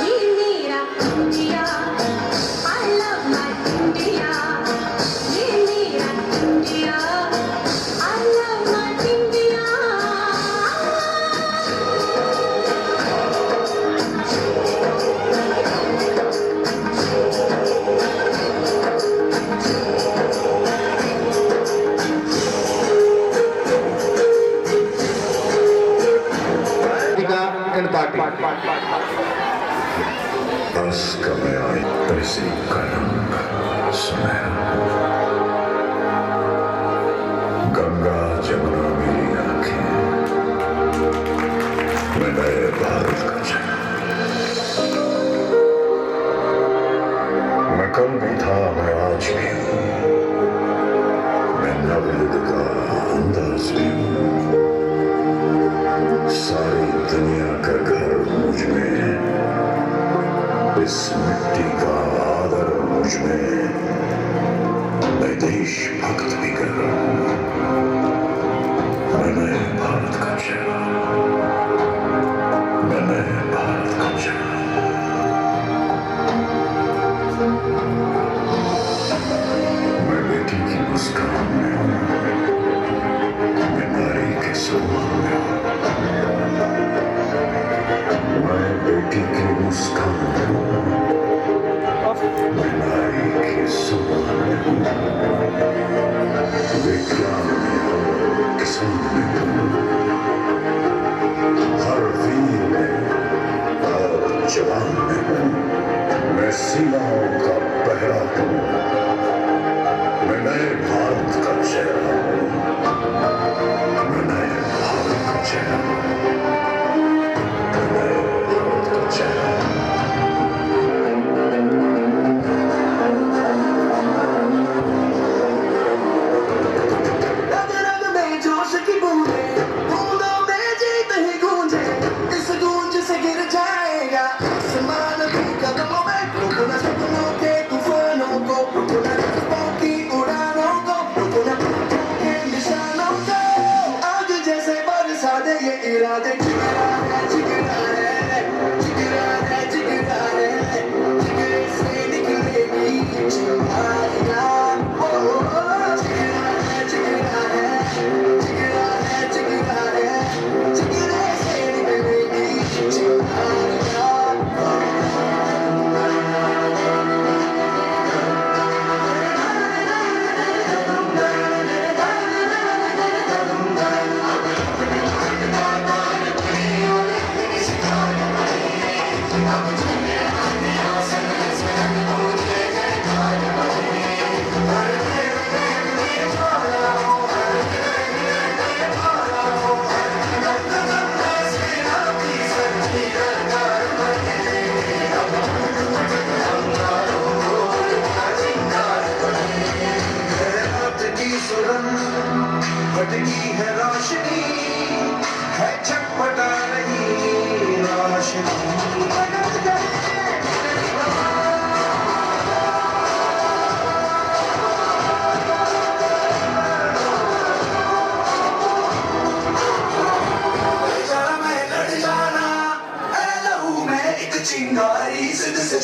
ये मेरा India, I love my India। ये मेरा India, I love my India। And party बस कभी आई ऐसी का रंग सुनहरा, गंगा जमुना मेरी आंखें, मैं नए भारत का चेहरा। मैं कल भी था, मैं आज भी हूँ, मैं नवयुग का अंदाज भी हूँ। सारी दुनिया का घर मुझ में, इस मिट्टी का आदर मुझ में। मैं देशभक्त भी कर रहा हूँ, मैं नए भारत का चेहरा, मैं नए भारत का चेहरा। मैं बेटी की मुस्कान में हूँ, मैं नारी के सम्मान में हूँ। मैं बेटी की मुस्कान में हूँ, मैं नारी के सम्मान में हूँ। विज्ञान में हूँ, किसान में हूँ, हर वीर में, हर जवान में हूँ। मैं सीमाओं का पहरा हूँ, मैं नए भारत का चेहरा हूँ, मैं नए भारत का चेहरा हूँ, मैं नए भारत का चेहरा हूँ।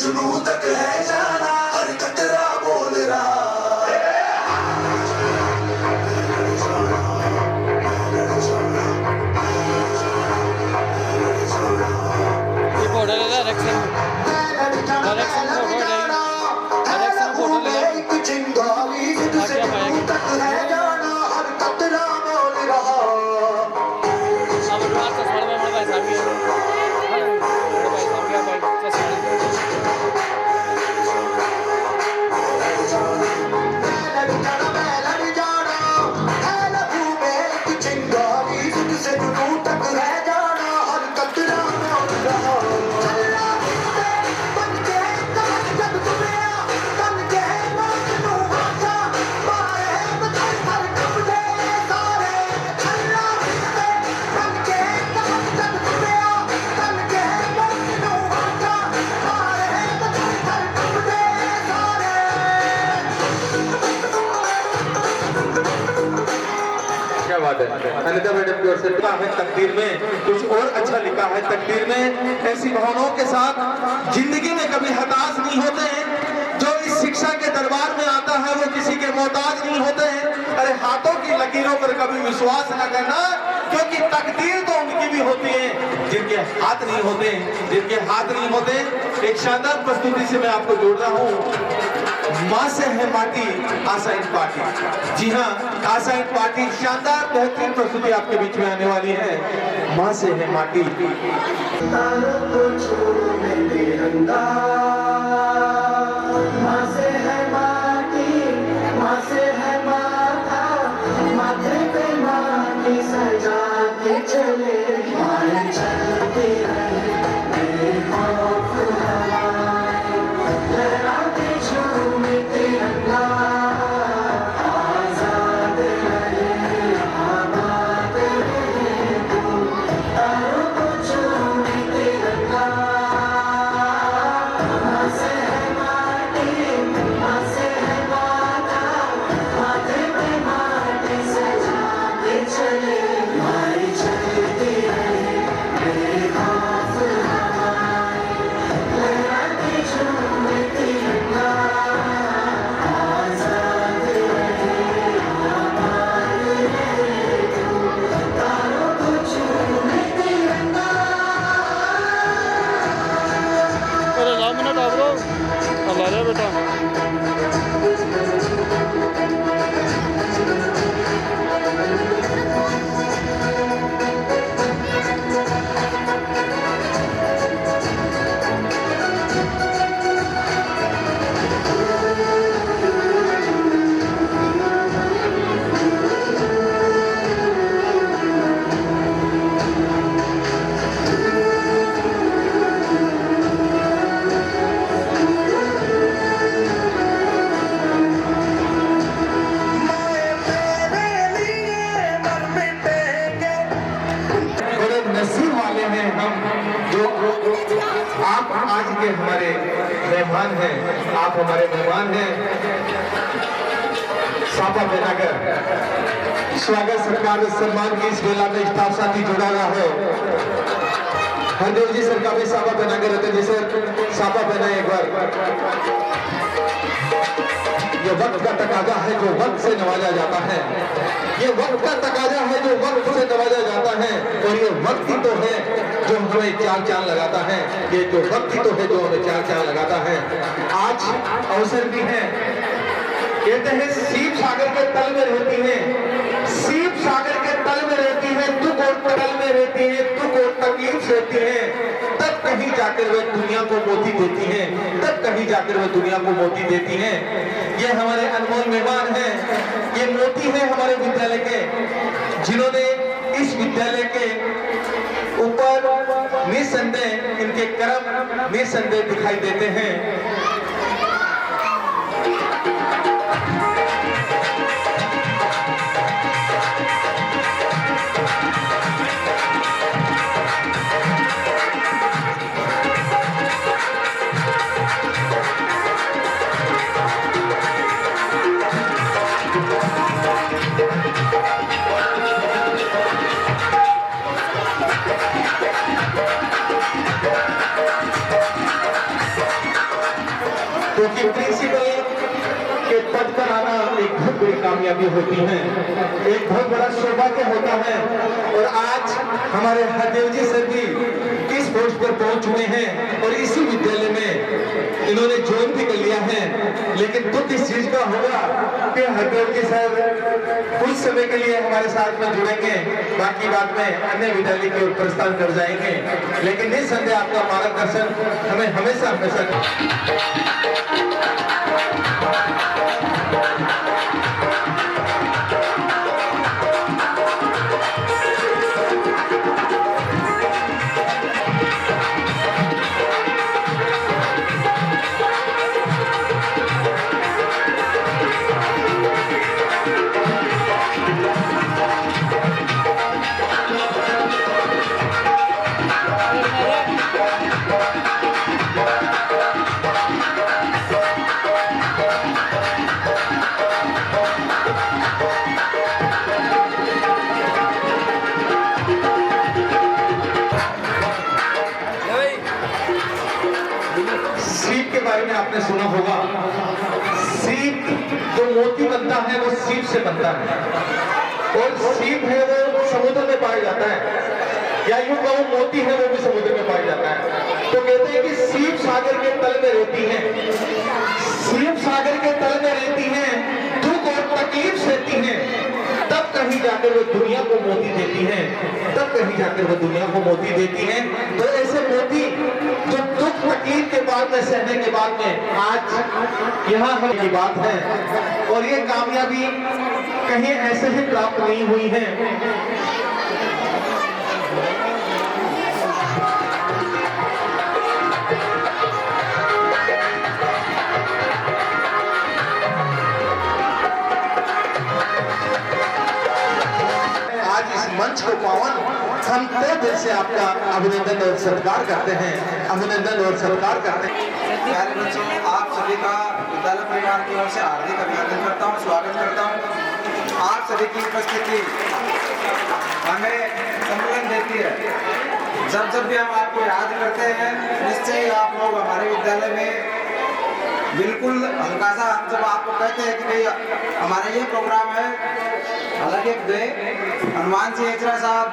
जुनू तक है जाना, हर कतरा बोल रहा। ये फोटो ले ला डायरेक्शन फोटो ले ला क्या पाएगा अब रात का साढ़े में भाई साहब क्या बात है। अनिता मैडम की ओर से लिखा है तकदीर में कुछ और अच्छा लिखा है। तकदीर में ऐसी भावनाओं के साथ जिंदगी में कभी हताश नहीं होते हैं। जो इस शिक्षा के दरबार में आता है वो किसी के मोहताज नहीं होते हैं। अरे हाथों की लकीरों पर कभी विश्वास न करना, क्योंकि तकदीर तो उनकी भी होती है जिनके हाथ नहीं होते, जिनके हाथ नहीं होते। एक शानदार प्रस्तुति से मैं आपको जोड़ रहा हूँ। माँ से है माटी आशा ईंट पार्टी। जी हाँ, आशा ईंट पार्टी शानदार बेहतरीन प्रस्तुति आपके बीच में आने वाली है। माँ से है माटी। माँ से है माटी, माँ से है माथा, माथे पे माटी सजा के चले, माए चलते रहे बेखौफ हवाएं, लहराते झूमे तिरंगा, आजाद रहे आबाद रहे तू, तारों को झूमे तिरंगा। माँ से है माटी, माँ से है माथा, माथे पे माटी सजा के चले, माए चलते रहे बेखौफ हवाएं, लहराते झूमे तिरंगा, आजाद रहे आबाद रहे तू, तारों को झूमे तिरंगा। अरे 9 मिनट आप लोग अब आ रहे बेटा। बड़े नसीब वाले हैं हम जो आप आज के हमारे मेहमान हैं। आप हमारे मेहमान हैं। सापा बेनागर स्वागत सरकार सम्मान की इस बेला में स्टाफ साथी जुड़ा हुआ हो। हरदेव जी सर का भी सापा बेनागर रहते जी सर सापा पहना एक बार। ये वक्त का तकाजा है जो वक्त से नवाजा जाता है। ये वक्त का तकाजा है जो वक्त से नवाजा जाता है। और ये वक्त ही तो है जो हमें चार चांद लगाता है। ये जो वक्त ही तो है जो हमें चार चांद लगाता है। आज अवसर भी है। कहते हैं सीप सागर के तल में रहती है, सीप सागर के तल में रहती है, दुख और तल में रहती है, दुख और तकलीफ रहती है। तब कहीं जाकर वह दुनिया को मोती देती है, तब कहीं जाकर वह दुनिया को मोती देती है। ये हमारे अनमोल मेहमान हैं। ये मोती है हमारे विद्यालय के, जिन्होंने इस विद्यालय के ऊपर निस्संदेह इनके कर्म निस्संदेह दिखाई देते हैं। क्योंकि प्रिंसिपल के पद पर आना एक बहुत बड़ी कामयाबी होती है, एक बहुत बड़ा सौभाग्य होता है। और आज हमारे हरदेव जी सर भी इस पोस्ट पर पहुंच चुके हैं और इसी विद्यालय में इन्होंने ज्वाइन भी कर लिया है। लेकिन दुख इस चीज का होगा कि हरदेव जी सर कुछ समय के लिए हमारे साथ में जुड़ेंगे, बाकी बात में अन्य विद्यालय की ओर प्रस्थान कर जाएंगे। लेकिन निस्संदेह आपका मार्गदर्शन हमें हमेशा सीप के बारे में आपने सुना होगा। सीप जो मोती बनता है वो सीप से बनता है, और सीप है वो समुद्र में पाया जाता है, या यूं कहूं मोती है वो भी समुद्र में पाया जाता है। तो कहते हैं कि सीप सागर के तल में रहती है, सीप सागर के तल में रहती है, दुख और तकलीफ सहती है, तब कहीं जाकर वो दुनिया को मोती देती है, तब कहीं जाकर वो दुनिया को मोती देती है। तो ऐसे मोती जो दुख तकलीफ के बाद में, सहने के बाद में आज यहाँ हम की बात है, और ये कामयाबी कहीं ऐसे ही प्राप्त नहीं हुई है। आज इस मंच को पावन हम तय दिल से आपका अभिनंदन और सत्कार करते हैं, अभिनंदन और सत्कार करते हैं। प्यारे बच्चों, आप सभी का विद्यालय परिवार की ओर से हार्दिक अभिनंदन करता हूँ, स्वागत करता हूँ। आप सभी की उपस्थिति हमें संतुलन देती है। जब जब भी हम आपको याद करते हैं, निश्चय ही आप लोग हमारे विद्यालय में बिल्कुल हल्का सा, हम जब आपको कहते हैं कि भाई हमारा ये प्रोग्राम है, हालांकि गए हनुमान जी हेचरा साहब,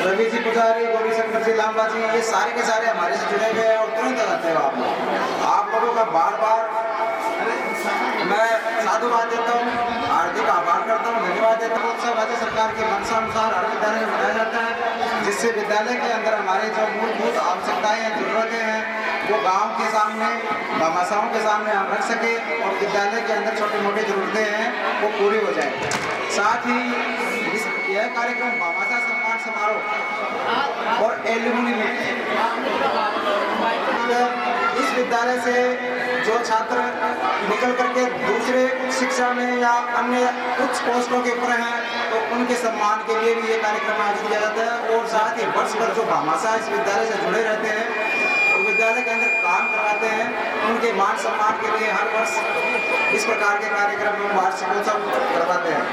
रवि जी पुजारी, गौरी शंकर जी लांबा जी, ये सारे के सारे हमारे से जुड़े हुए हैं और तुरंत आते हो आप लोगों का बार बार मैं साधुवाद देता हूँ, हार्दिक आभार करता हूँ, धन्यवाद देता हूँ। उत्सव राज्य सरकार के मंशानुसार हर विद्यालय में मनाया जाता है, जिससे विद्यालय के अंदर हमारे जो मूलभूत आवश्यकताएं हैं, जरूरतें हैं, वो गांव के सामने, भामाशाहों के सामने हम रख सके और विद्यालय के अंदर छोटी मोटी जरूरतें हैं वो पूरी हो जाए। साथ ही यह कार्यक्रम भामाशाह सम्मान समारोह और एल्यूमिनी इस विद्यालय से जो छात्र निकल करके दूसरे शिक्षा में या अन्य उच्च पोस्टों के ऊपर हैं, तो उनके सम्मान के लिए भी ये कार्यक्रम आयोजित किया जाता है। और साथ ही वर्ष भर जो भामाशाह इस विद्यालय से जुड़े रहते हैं, तो विद्यालय के अंदर काम करवाते हैं, उनके मान सम्मान के लिए हर वर्ष इस प्रकार के कार्यक्रम में वार्षिकोत्सव करवाते हैं।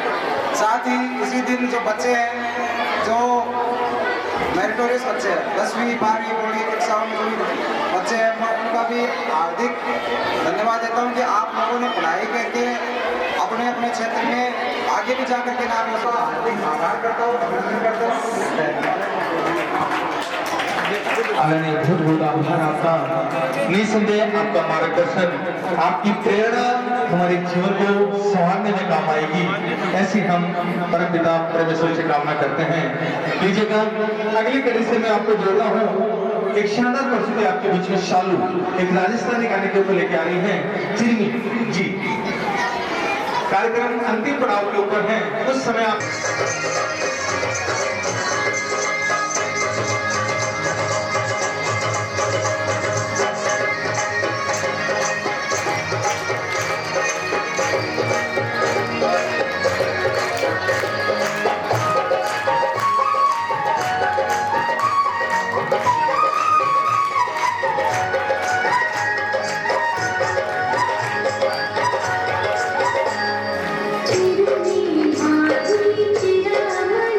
साथ ही इसी दिन जो बच्चे हैं, जो मेरिटोरियस बच्चे हैं, 10वीं 12वीं बोर्ड की कक्षाओं में जो भी बच्चे हैं, मैं उनका भी हार्दिक धन्यवाद देता हूं कि आप लोगों ने पढ़ाई करके अपने अपने क्षेत्र में आगे भी जाकर के नाम होगा। हार्दिक आभार करता हूँ, अभिनंदन करता हूँ। आदरणीय बहुत बहुत आभार आपका। निसंदेह आपका मार्गदर्शन, आपकी प्रेरणा हमारे जीवन को संवारने में काम आएगी, ऐसी हम परमपिता परमेश्वर से कामना करते हैं। लीजिएगा अगली कड़ी से मैं आपको जोड़ता हूँ, एक शानदार प्रस्तुति आपके बीच में शालू एक राजस्थानी गाने के ऊपर लेके आ रही है चिरमी जी। कार्यक्रम अंतिम पड़ाव के ऊपर है, उस समय आप चिरनी आजी चिरामणी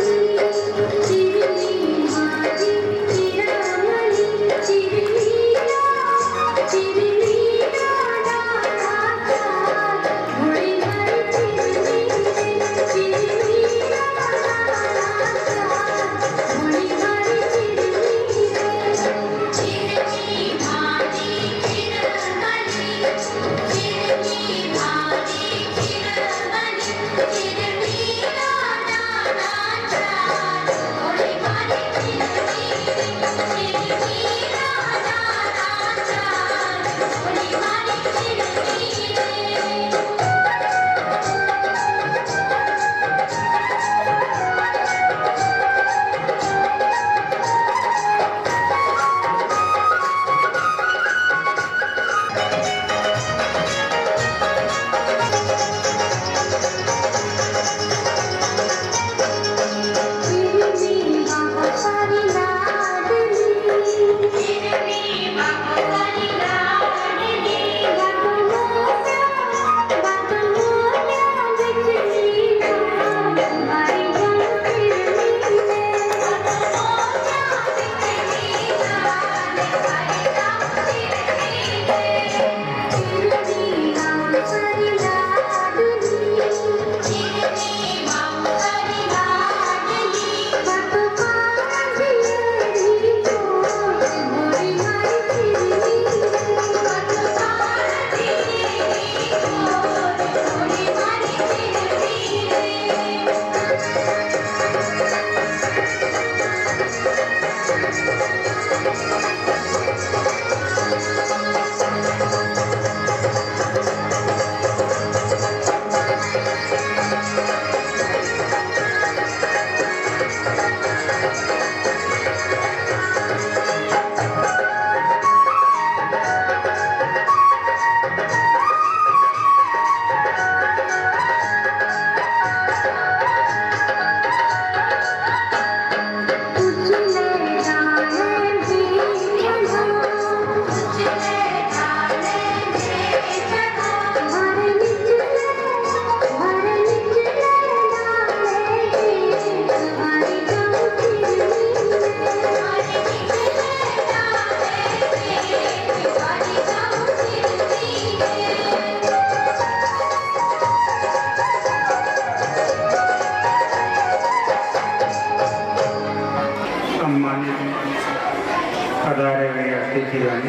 अतिथिगण,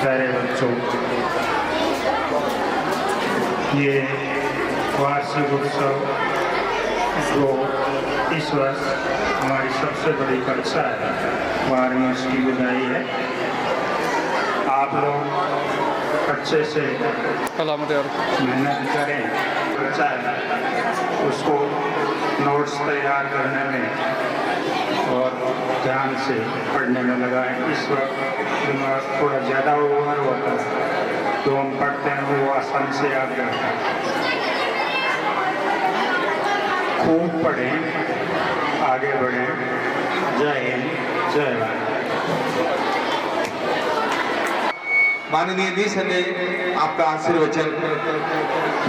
प्यारे बच्चों, ये वार्षिक उत्सव जो इस वर्ष हमारी सबसे बड़ी कक्षा है 12वीं उसकी विदाई है। आप लोग अच्छे से सलामत यार मेहनत करें, बच्चा है उसको नोट्स तैयार करने में और ध्यान से पढ़ने में लगाएं। इस वक्त दिमाग थोड़ा ज़्यादा ओवर होता है, जो हम पढ़ते हैं वो आसानी से याद रहता है। खूब पढ़ें, आगे बढ़ें। जय हिंद, जय भारत। माननीय निसंदेह आपका आशीर्वचन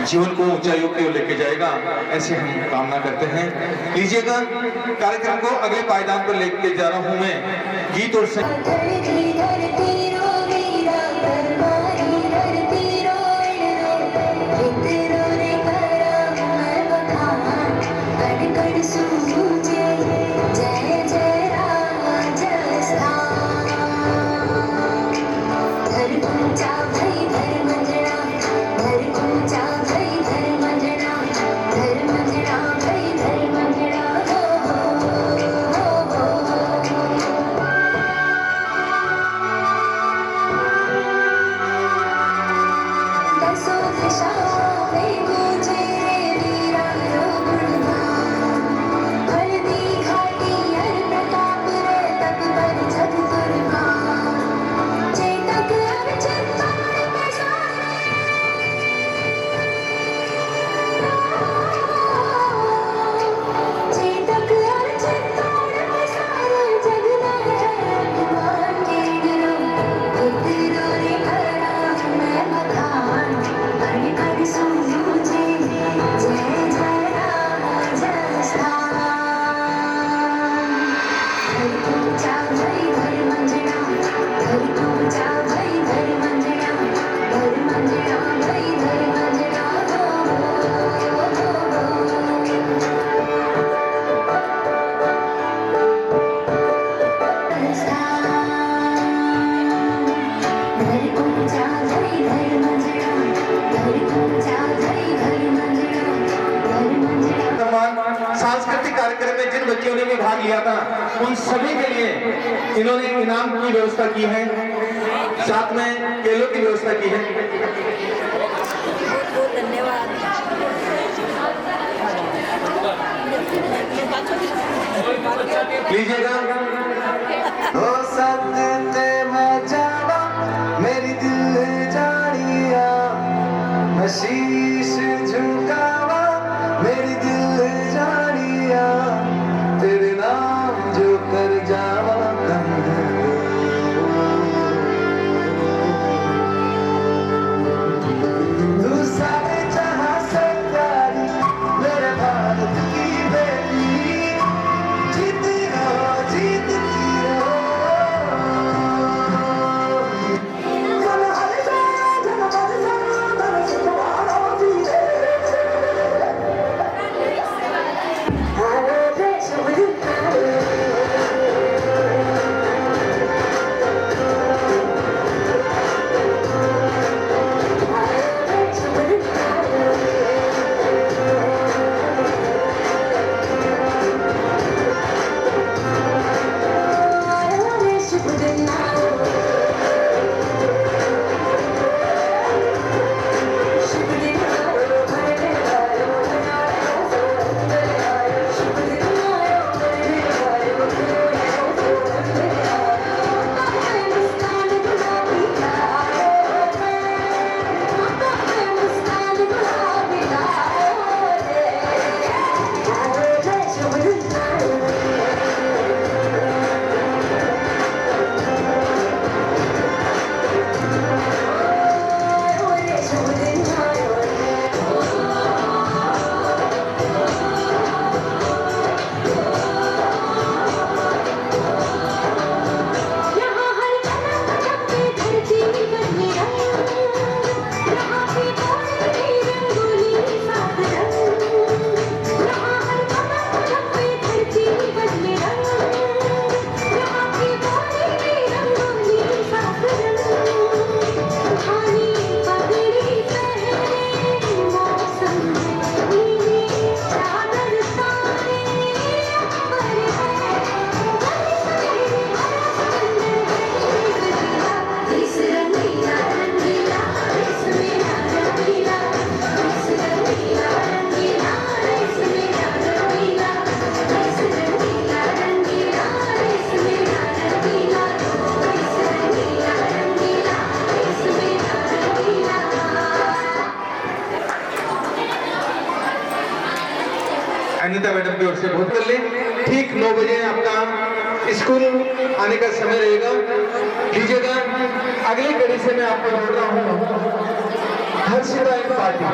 जीवन को ऊंचाइयों की ओर लेके जाएगा, ऐसे हम कामना करते हैं। लीजिएगा, कार्यक्रम को अगले पायदान पर लेके जा रहा हूं मैं गीत और सांस्कृतिक कार्यक्रम में जिन बच्चों ने भी भाग लिया था उन सभी के लिए इन्होंने इनाम की व्यवस्था की है, साथ में केलों की व्यवस्था की है। धन्यवाद। लीजिएगा। हो सकते मैं जावा मेरी दिल जानिया, मैं शीश झुकावा मेरी दिल जानिया, तेरे नाम जो कर जावा कम तू सारे जहां से प्यारी मेरे भारत की बेटी, जीती रहो जीतती रहो। जन हर जा जन हर जा जन तुम्हारा भी है। अनिता मैडम की ओर से बहुत कर लें। ठीक 9 बजे आपका स्कूल आने का समय रहेगा, लीजिएगा। अगली कड़ी से मैं आपको जोड़ रहा हूँ हर्षिता एंड पार्टी।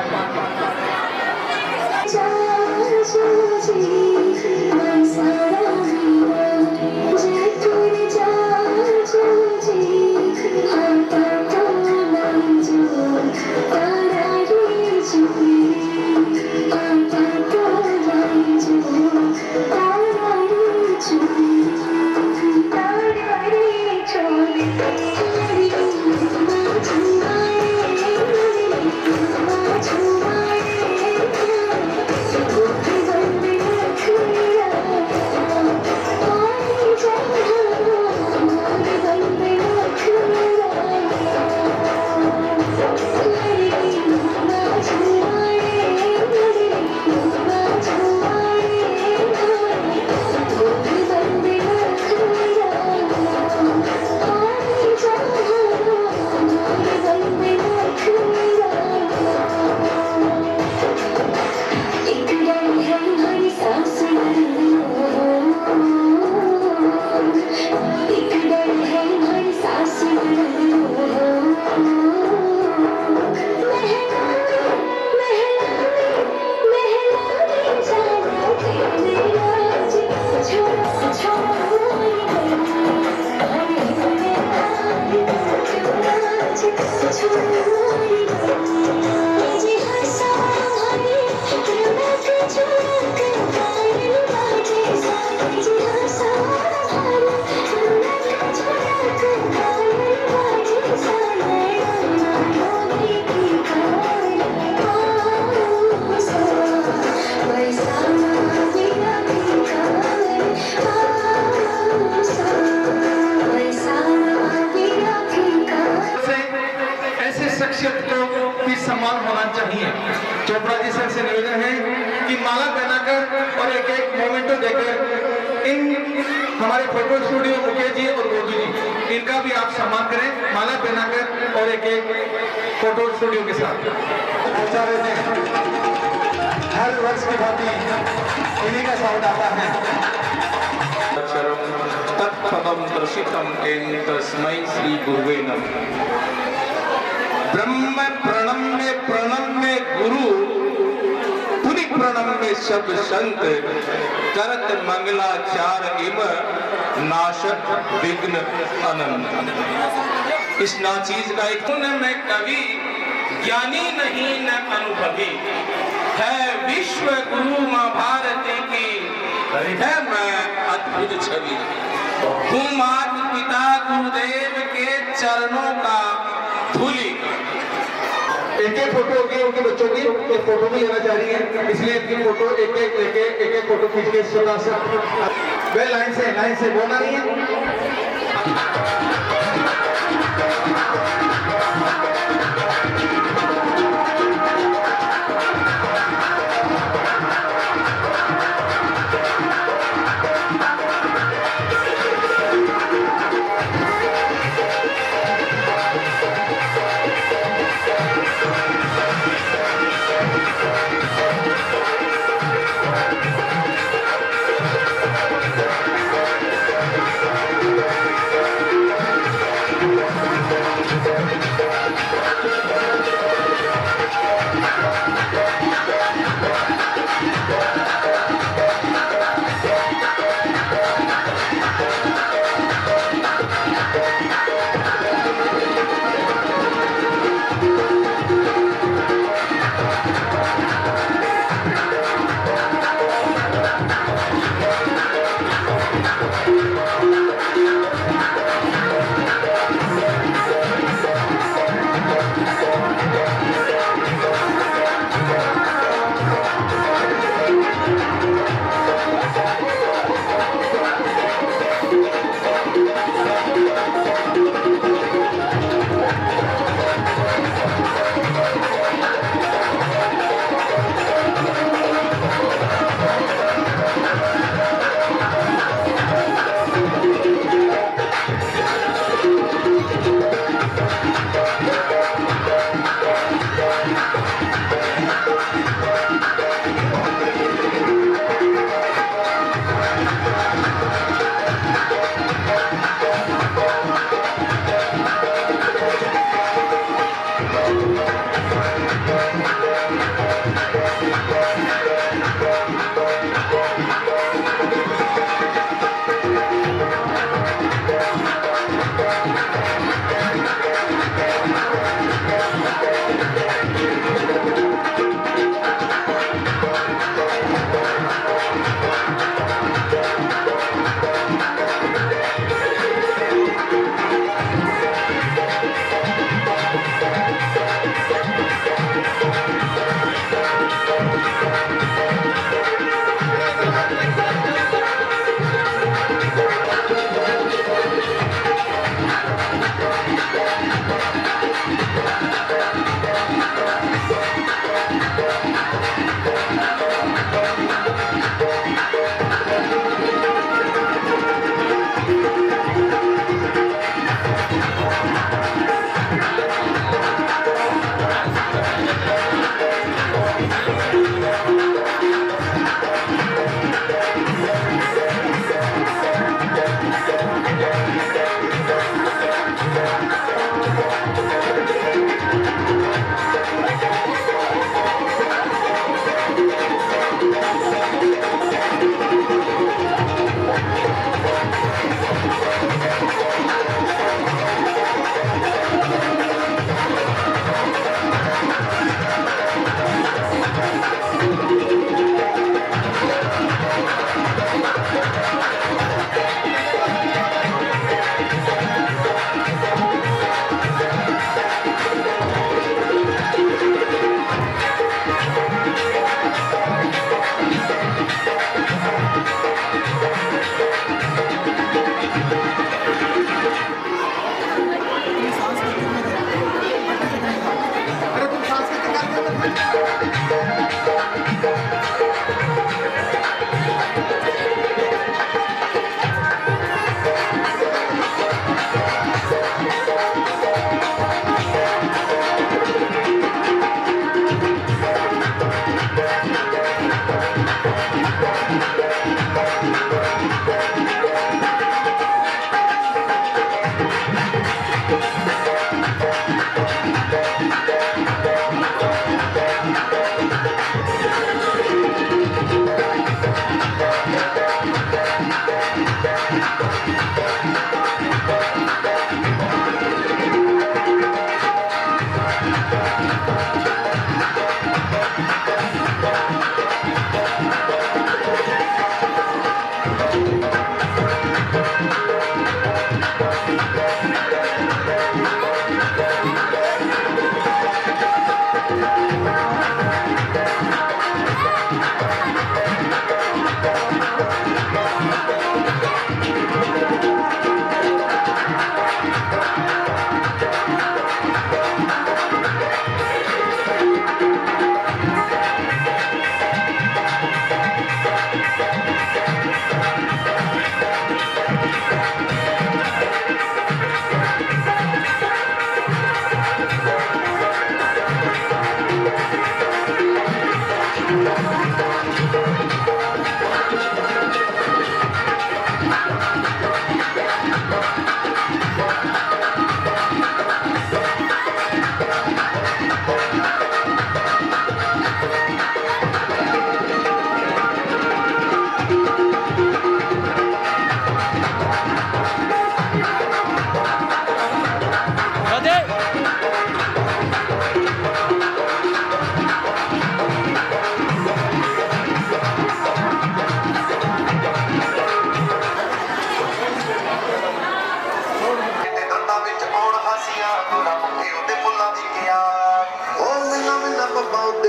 सम्मान होना चाहिए। चोपड़ा जी सर से निवेदन है कि माला पहनाकर और एक एक मोमेंटो देकर इन हमारे फोटो स्टूडियो मुकेश जी और गोदू जी इनका भी आप सम्मान करें, माला पहनाकर और एक एक फोटो स्टूडियो के साथ। आचार्य ने हर वर्ष की भांति इन्हीं का साउंड आता है। तत्पदम दर्शितम एन तस्मै श्री गुरुवे नमः। ब्रह्म प्रणम में गुरु, पुनि प्रणम में सब संत, करत मंगलाचार इम नाशक विघ्न अनंत। इस नाचीज का एक गुण में कवि, ज्ञानी नहीं न अनुभवी, है विश्व गुरु मां भारती की है मैं अद्भुत छवि। हूँ माता पिता गुरुदेव के चरणों का धूलि। एक एक फोटो होगी उनके बच्चों की, एक फोटो भी लेना चाह रही है, इसलिए इनकी फोटो एक फोटो खींच के सुना सकते। वे लाइन से बोलना नहीं है।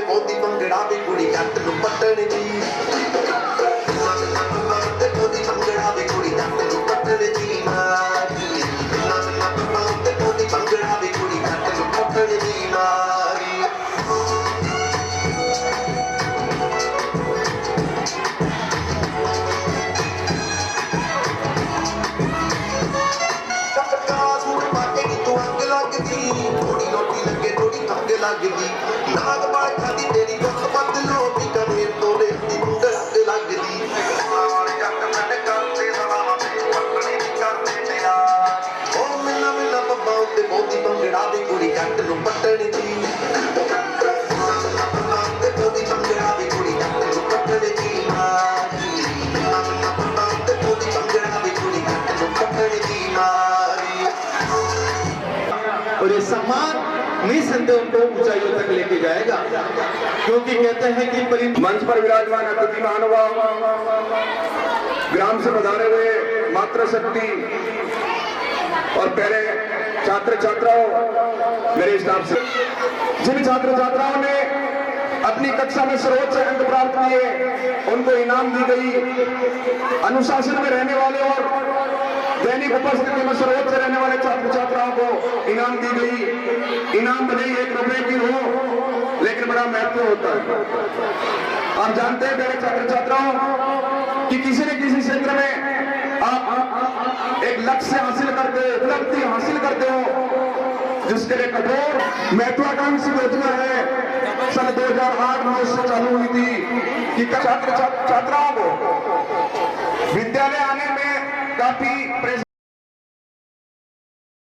मोदी भंगड़ा भी कुड़ी जट नूं पट्टण जी मोदी भंगड़ा भी कुड़ी जट नूं पट्टण जी मोदी भंगड़ा भी कुड़ी जट नूं पट्टण जी मारी थोड़ी रोटी लगे थोड़ी खंग लगदी नाग बाल खादी तेरी गुत बदलो भी कमेर तोड़े दी मुंड रंग लगदी वाले जट मैंने करते सलाम ते पटनी दी करते प्यार ओ मिला मिला पब्बा उत्ते मोदी भंगड़ा दी कुड़ी जट नूं पट्टण जी मोदी भंगड़ा दी कुड़ी जट नूं पट्टण जी मारी मोदी भंगड़ा दी कुड़ी जट नूं पट्टण जी मारी और ये सम्मान निसंदेह उनको ऊंचाइयों तक लेके जाएगा, क्योंकि कहते हैं कि मंच पर विराजमान अतिथि महानुभाव, ग्राम से पधारे हुए मातृशक्ति और पहले छात्र छात्राओं, मेरे स्टाफ से जिन छात्र छात्राओं ने अपनी कक्षा में सर्वोच्च अंक प्राप्त किए उनको इनाम दी गई। अनुशासन में रहने वाले और दैनिक उपस्थिति में सर्वोच्च रहने वाले छात्र छात्राओं को इनाम दी गई। इनाम भले ही 1 रुपए की हो, लेकिन बड़ा महत्व होता है। आप जानते हैं मेरे छात्र छात्राओं कि किसी न किसी क्षेत्र में आप एक लक्ष्य हासिल करते हो, उपलब्धि हासिल करते हो, जिसके लिए कठोर महत्वाकांक्षी योजना है सन 2008-9 से चालू हुई थी कि छात्राओं को विद्यालय आने में काफी